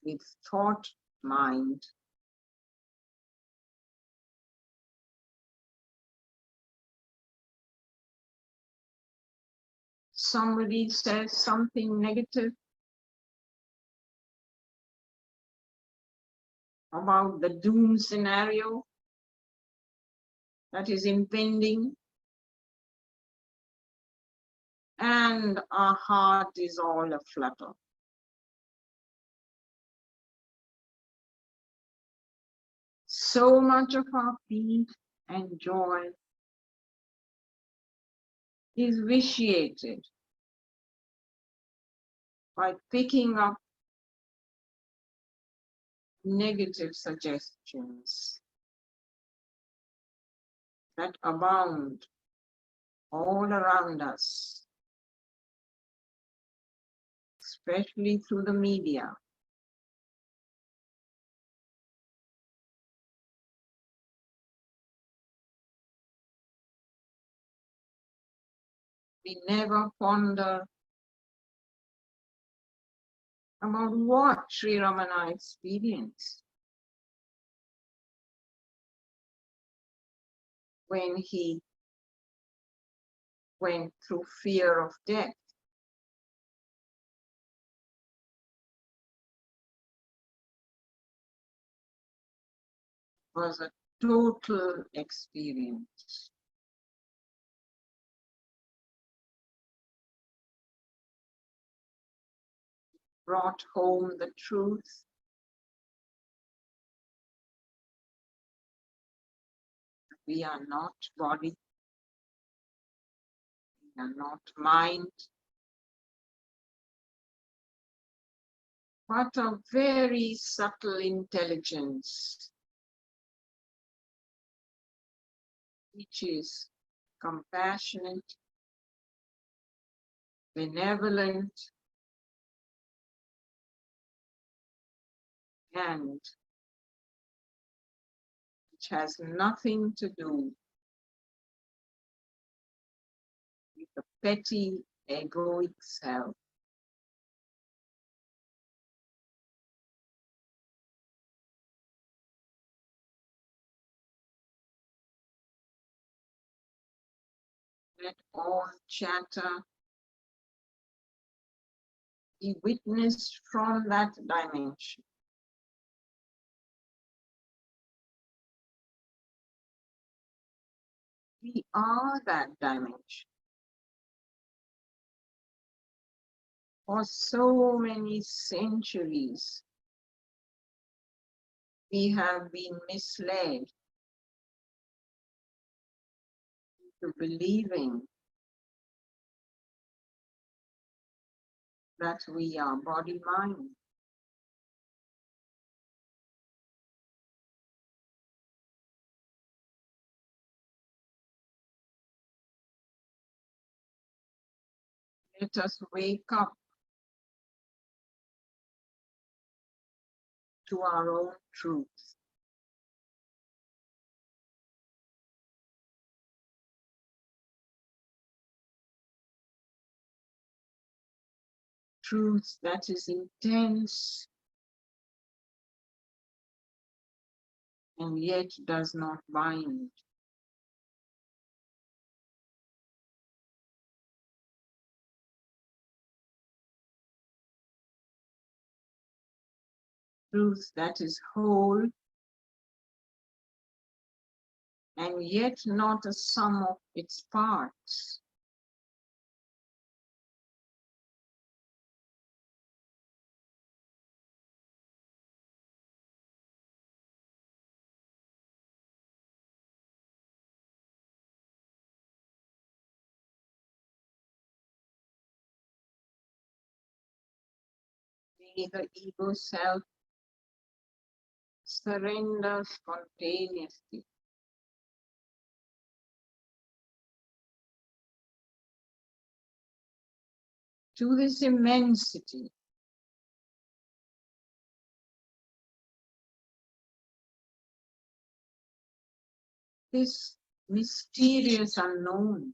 with thought mind, somebody says something negative about the doom scenario that is impending, and our heart is all aflutter. So much of our peace and joy is vitiated by picking up negative suggestions that abound all around us, especially through the media. We never ponder about what Sri Ramana experienced when he went through fear of death. It was a total experience. Brought home the truth that we are not body, we are not mind, but a very subtle intelligence which is compassionate, benevolent, and which has nothing to do with the petty egoic self. Let all chatter be witnessed from that dimension. We are that dimension. For so many centuries, we have been misled into believing that we are body-mind. Let us wake up to our own truth. Truth that is intense and yet does not bind. Truth that is whole and yet not a sum of its parts. May the ego self surrender spontaneously to this immensity, this mysterious unknown.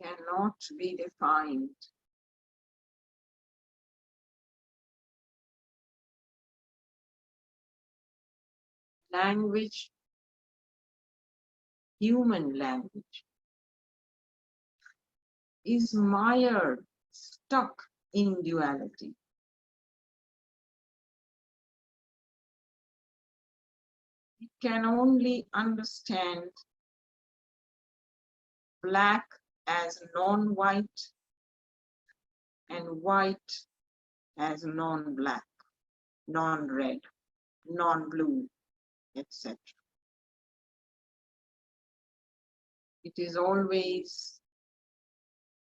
cannot be defined. Language, human language, is mired, stuck in duality. It can only understand black as non-white and white as non-black, non-red, non-blue, etc. It is always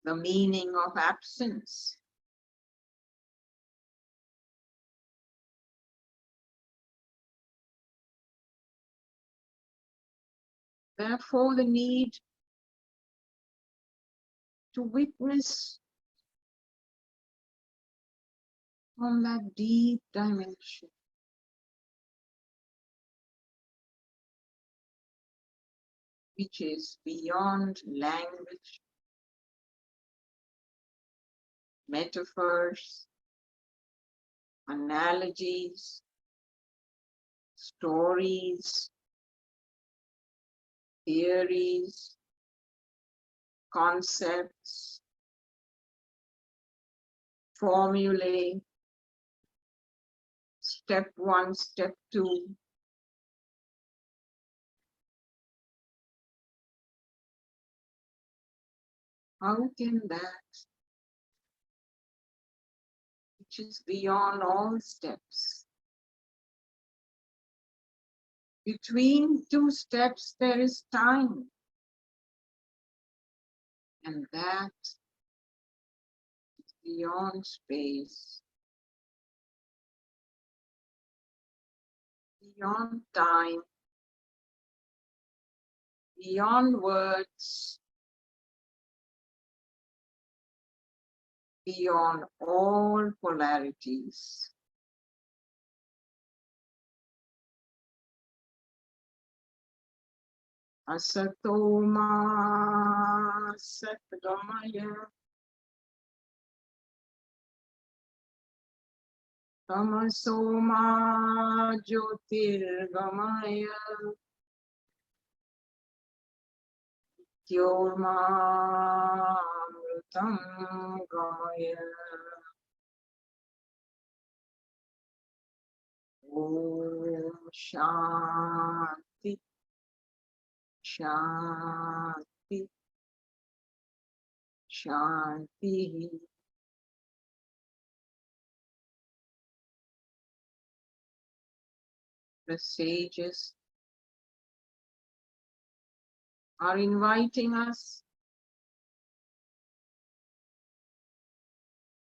the meaning of absence. Therefore, the need to witness from that deep dimension, which is beyond language, metaphors, analogies, stories, theories, concepts, formulae, step 1, step 2. How can that, which is beyond all steps? Between 2 steps, there is time. And that is beyond space, beyond time, beyond words, beyond all polarities. Asatoma Satgamaya Tamasoma Jyotirgamaya Tyormamrutam Gamaya. Om Shanti Shanti Shanti. The sages are inviting us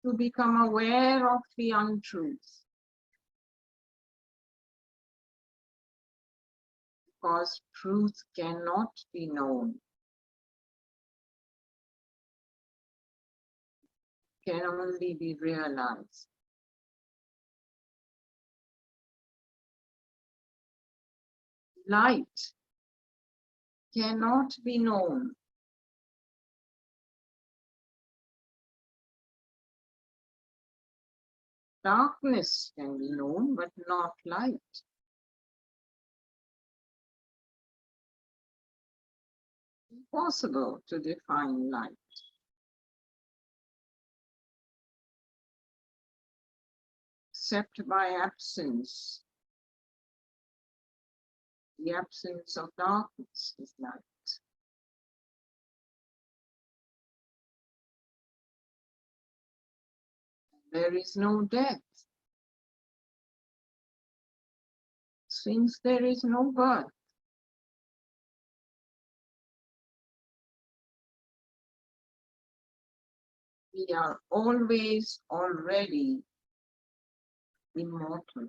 to become aware of the untruth, because truth cannot be known, can only be realized. Light cannot be known. Darkness can be known, but not light. Impossible to define light. Except by absence. The absence of darkness is light. There is no death. Since there is no birth, we are always already immortal.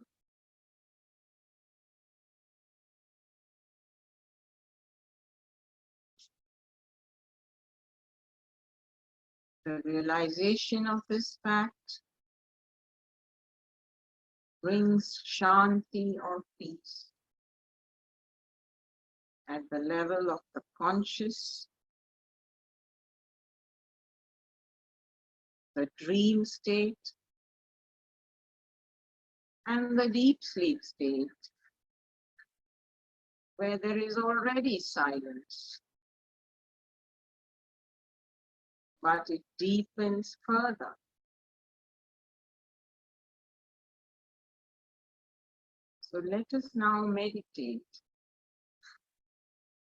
The realization of this fact brings shanti or peace at the level of the conscious the dream state, and the deep sleep state, where there is already silence, but it deepens further. So let us now meditate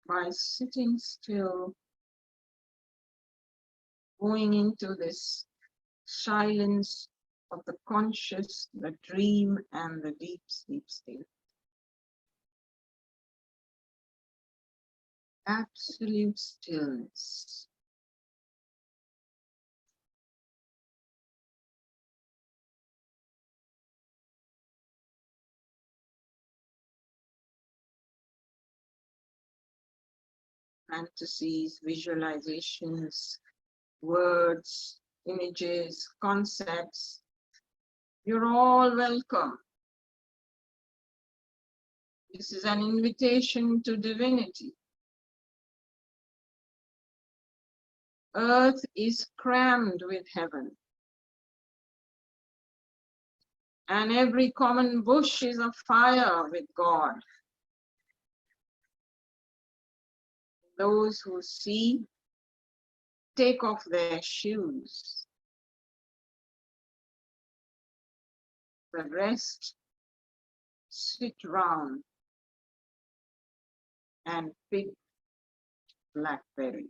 by sitting still, going into this silence of the conscious, the dream, and the deep sleep state. Absolute stillness. Fantasies, visualizations, words, images, concepts, you're all welcome. This is an invitation to divinity. Earth is crammed with heaven, and every common bush is afire with God. Those who see, take off their shoes. The rest sit round and pick blackberries.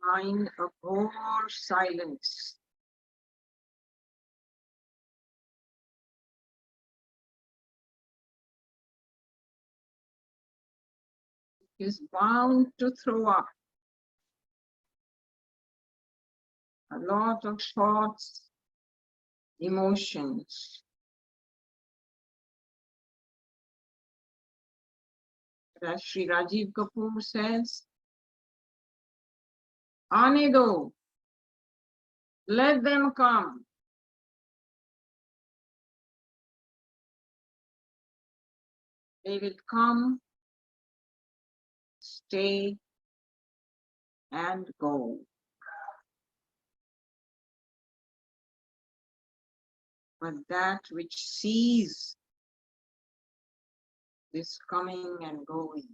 Mind abhor silence. Is bound to throw up a lot of thoughts, emotions. As Sri Rajiv Kapoor says, Aane do, let them come. They will come, stay, and go. But that which sees this coming and going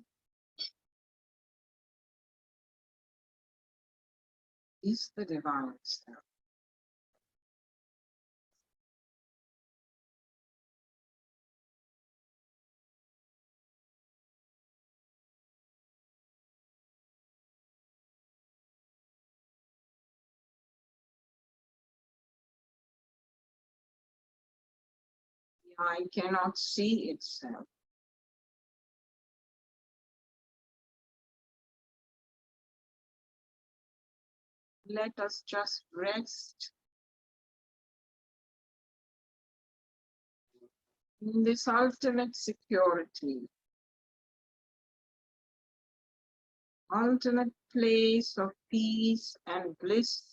is the divine self. The eye cannot see itself. Let us just rest in this ultimate security, ultimate place of peace and bliss,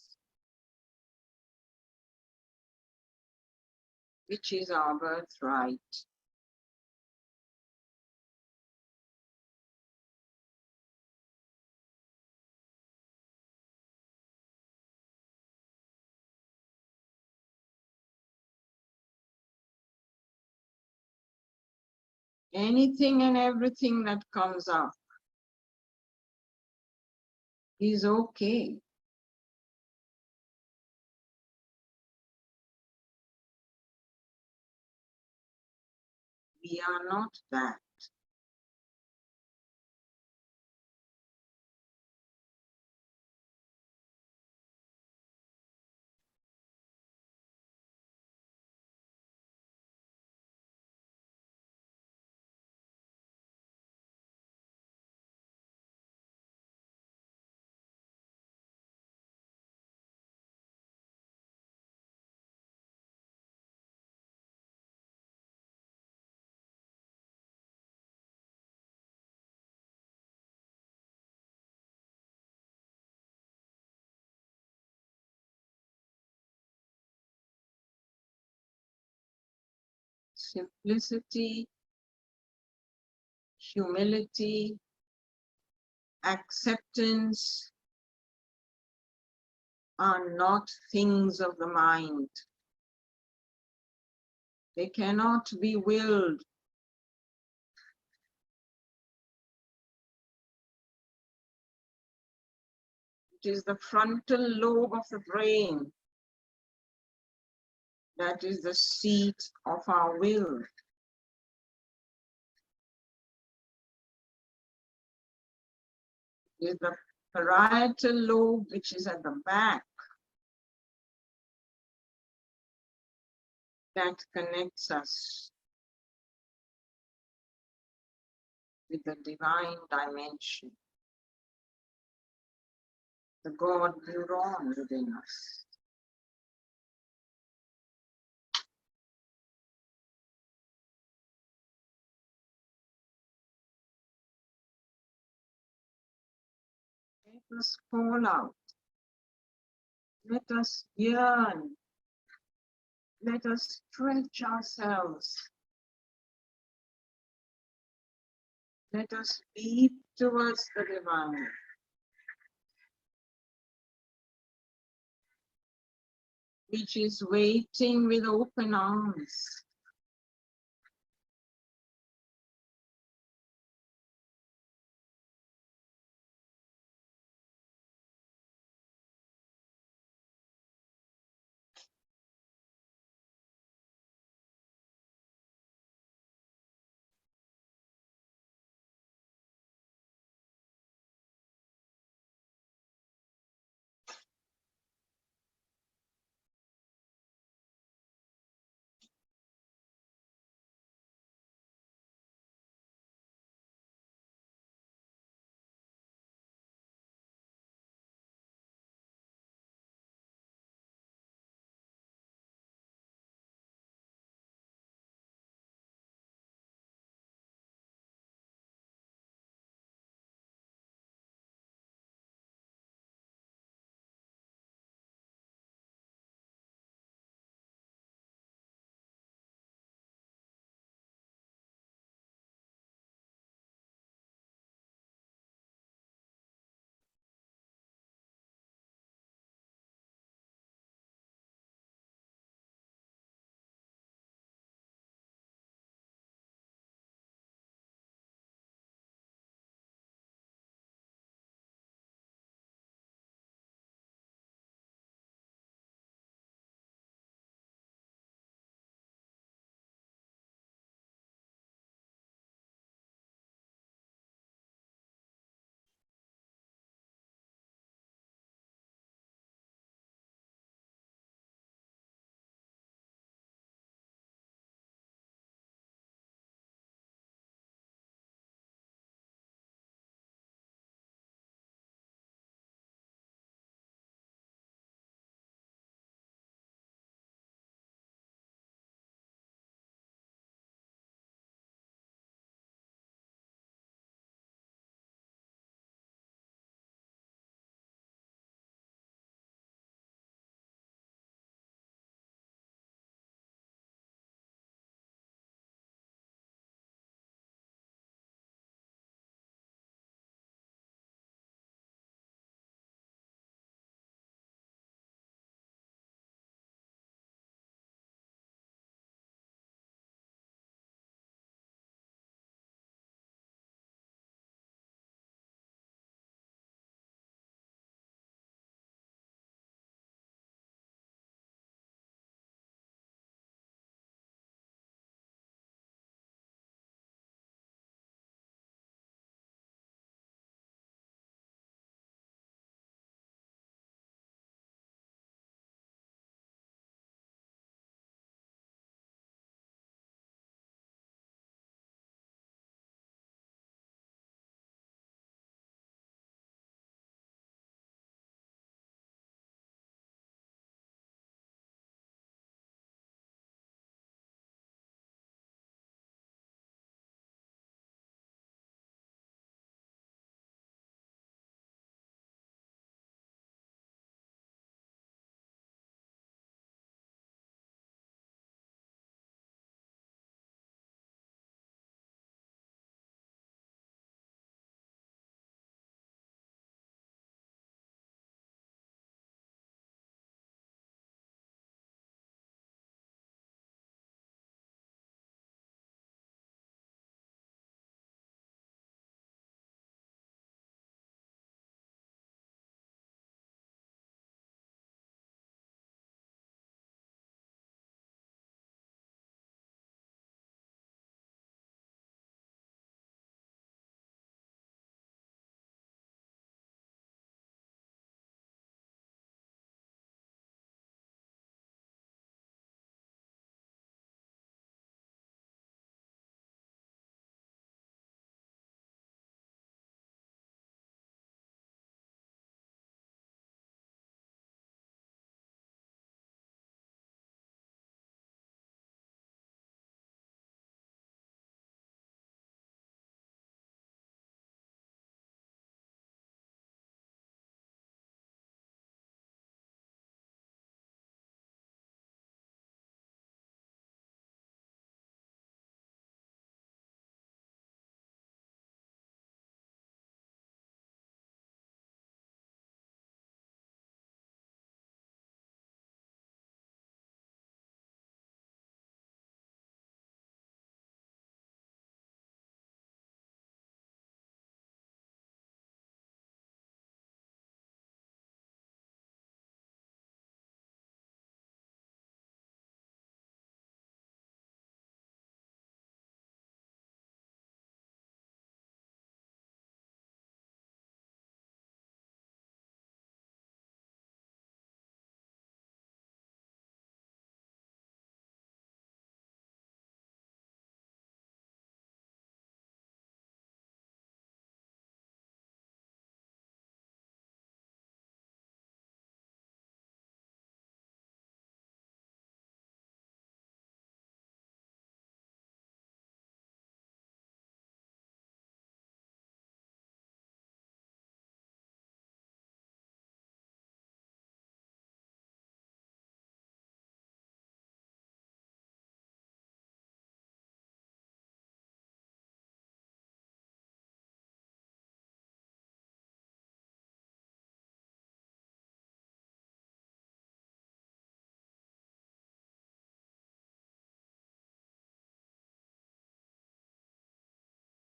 which is our birthright. anything and everything that comes up is okay. We are not that. Simplicity, humility, acceptance are not things of the mind. They cannot be willed. It is the frontal lobe of the brain that is the seat of our will. It is the parietal lobe, which is at the back, that connects us with the divine dimension, the God neuron within us. Let us call out. Let us yearn. Let us stretch ourselves. Let us leap towards the divine. Which is waiting with open arms.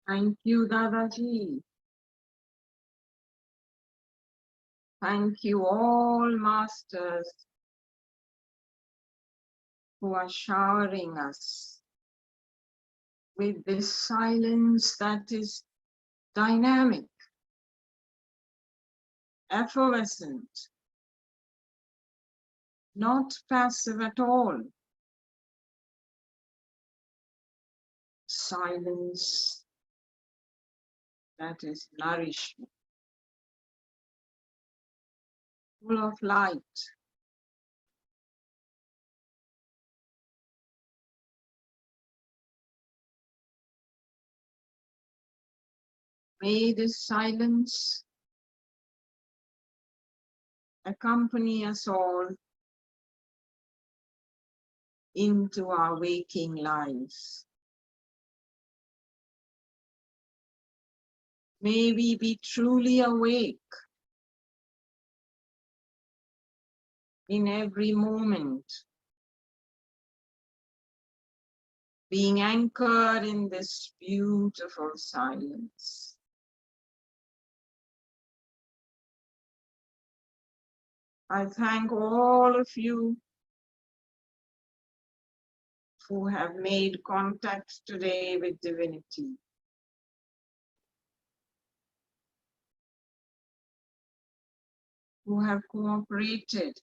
Thank you, Dadaji. Thank you all masters who are showering us with this silence that is dynamic, effervescent, not passive at all. Silence that is nourishment, full of light. May this silence accompany us all into our waking lives. May we be truly awake in every moment, being anchored in this beautiful silence. I thank all of you who have made contact today with Divinity. Who have cooperated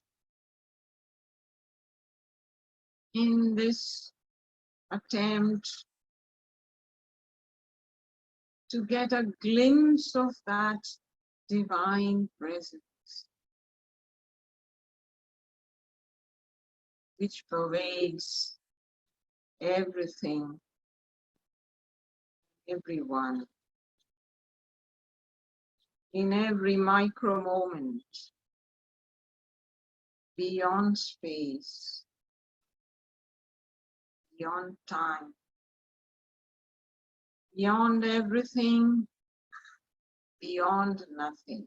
in this attempt to get a glimpse of that divine presence which pervades everything, everyone, in every micro moment, beyond space, beyond time, beyond everything, beyond nothing.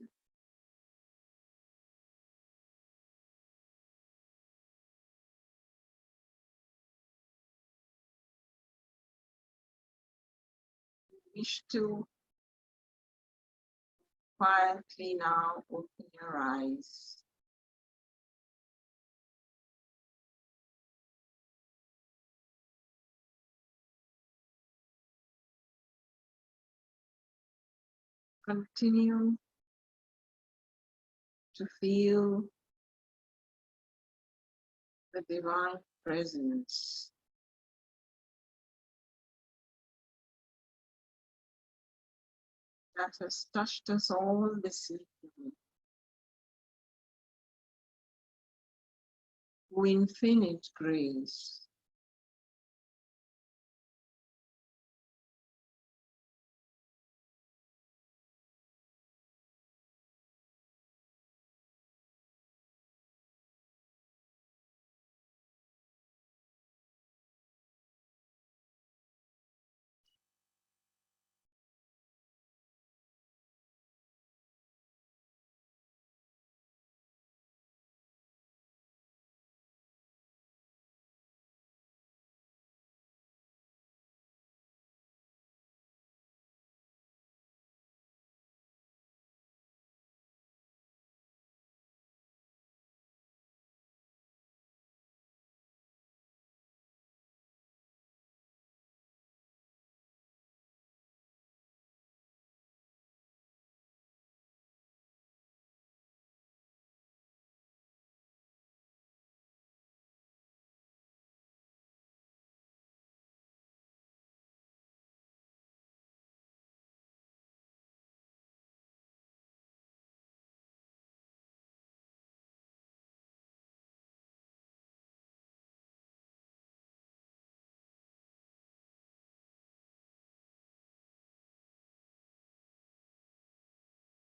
Wish to quietly now open your eyes. Continue to feel the divine presence that has touched us all this evening. With infinite grace.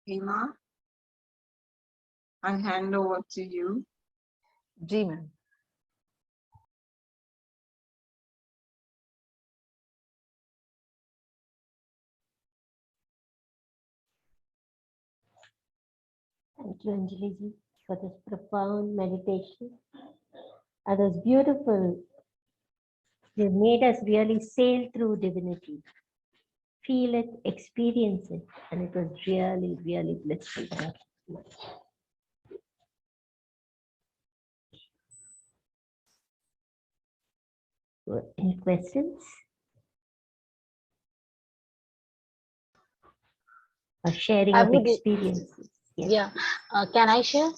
Hema, I hand over to you. जी ma'am. Thank you, Anjali ji, for this profound meditation. That was beautiful. You made us really sail through divinity. feel it, experience it, and it was really, really blissful. Any questions? Or sharing I of would- experiences? Yes. Yeah. Can I share?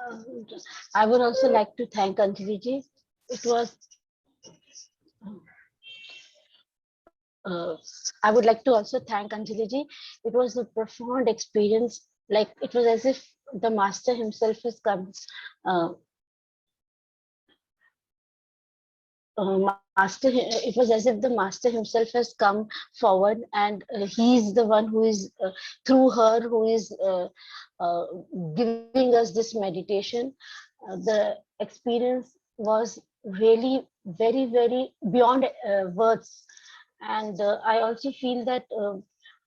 Uh, I would also like to thank Anjali ji. It was. I would like to also thank Anjali ji. It was a profound experience. Like it was as if the master himself has come. Uh, Master, it was as if the master himself has come forward, and he's the one who is through her who is uh, giving us this meditation. The experience was really very beyond words, and I also feel that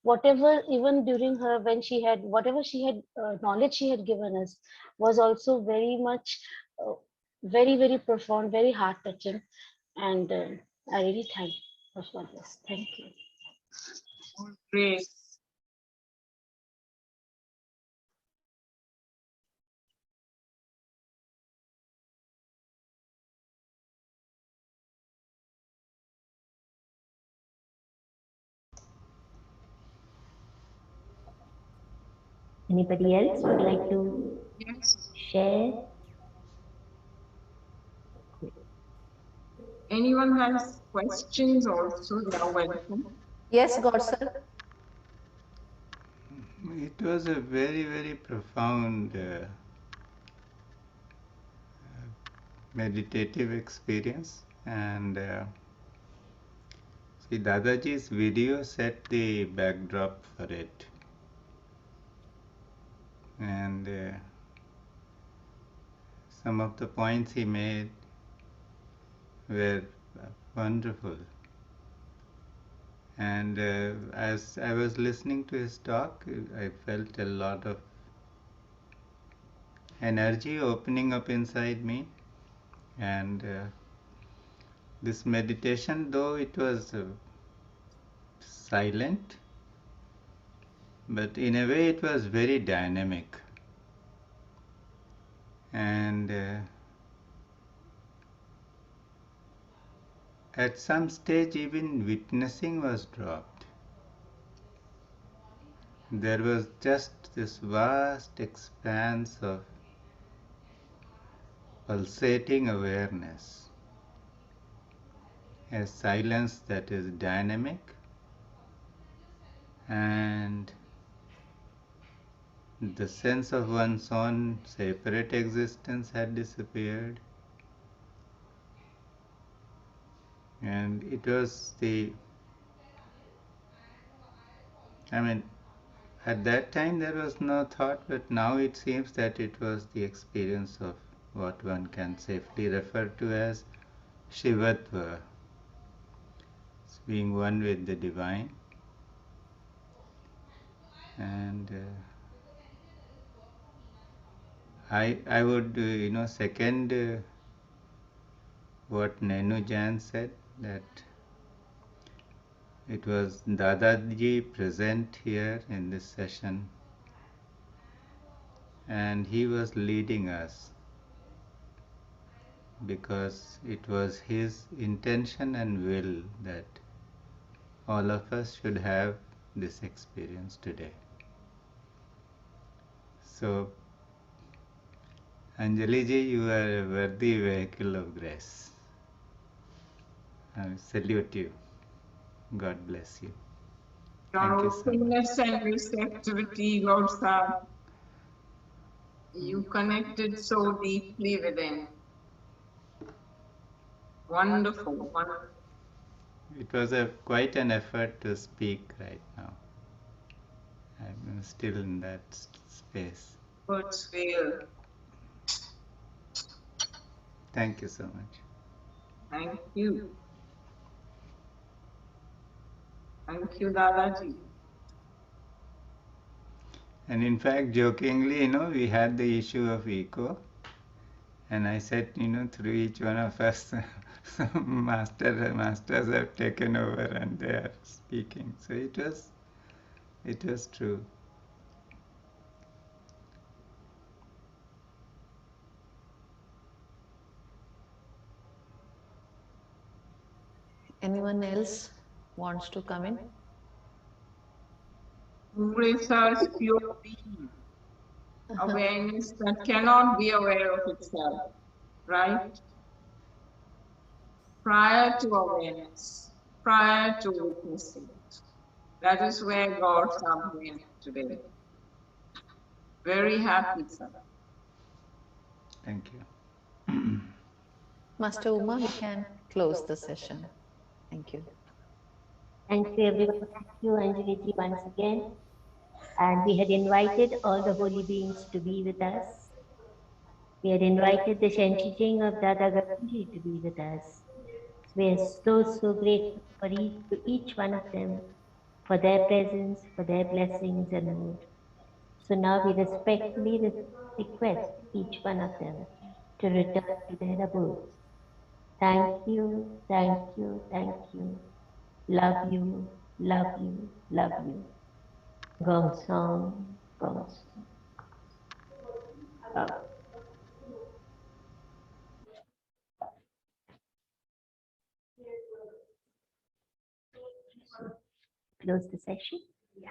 whatever, even during her, when she had whatever she had knowledge she had given us, was also very much very profound, very heart touching, and I really thank her for this. Thank you. More grace. Anybody else would like to Yes. share? Anyone has questions also, they are welcome. Yes, God, sir. It was a very profound meditative experience, and see, Dadaji's video set the backdrop for it, and some of the points he made were wonderful. And as I was listening to his talk, I felt a lot of energy opening up inside me. And this meditation, though it was silent, but in a way it was very dynamic. And at some stage, even witnessing was dropped. There was just this vast expanse of pulsating awareness, a silence that is dynamic, and the sense of one's own separate existence had disappeared. And it was at that time there was no thought, but now it seems that it was the experience of what one can safely refer to as Shivatva, being one with the divine. And I would second what Nenu Jan said, that it was Dadaji present here in this session, and he was leading us because it was his intention and will that all of us should have this experience today. So, Anjali ji, you are a worthy vehicle of grace. I salute you. God bless you. Thank Your you so much. openness and receptivity, Lord Sahib, you connected so deeply within. Wonderful, wonderful. It was quite an effort to speak right now. I'm still in that space. Words fail. Thank you so much. Thank you. Thank you, Dadaji. And in fact, jokingly, we had the issue of echo. And I said, through each one of us, So masters have taken over and they are speaking. So it was true. Anyone else wants to come in? Research pure being, awareness that cannot be aware of itself, right? Prior to awareness, prior to witnessing. That is where God's are going today. Very happy, sir. Thank you. Master Uma, we can close the session. Thank you. Thank you, everyone. Thank you, Anjali ji, once again. And we had invited all the holy beings to be with us. We had invited the Shenshijing of Dada Gavand ji to be with us. We are so grateful for each one of them, for their presence, for their blessings and more. So now we respectfully request each one of them to return to their abodes. Thank you, thank you, thank you. Love you, love you, love you. Gong song, gong song. Oh. Close the session. Yeah.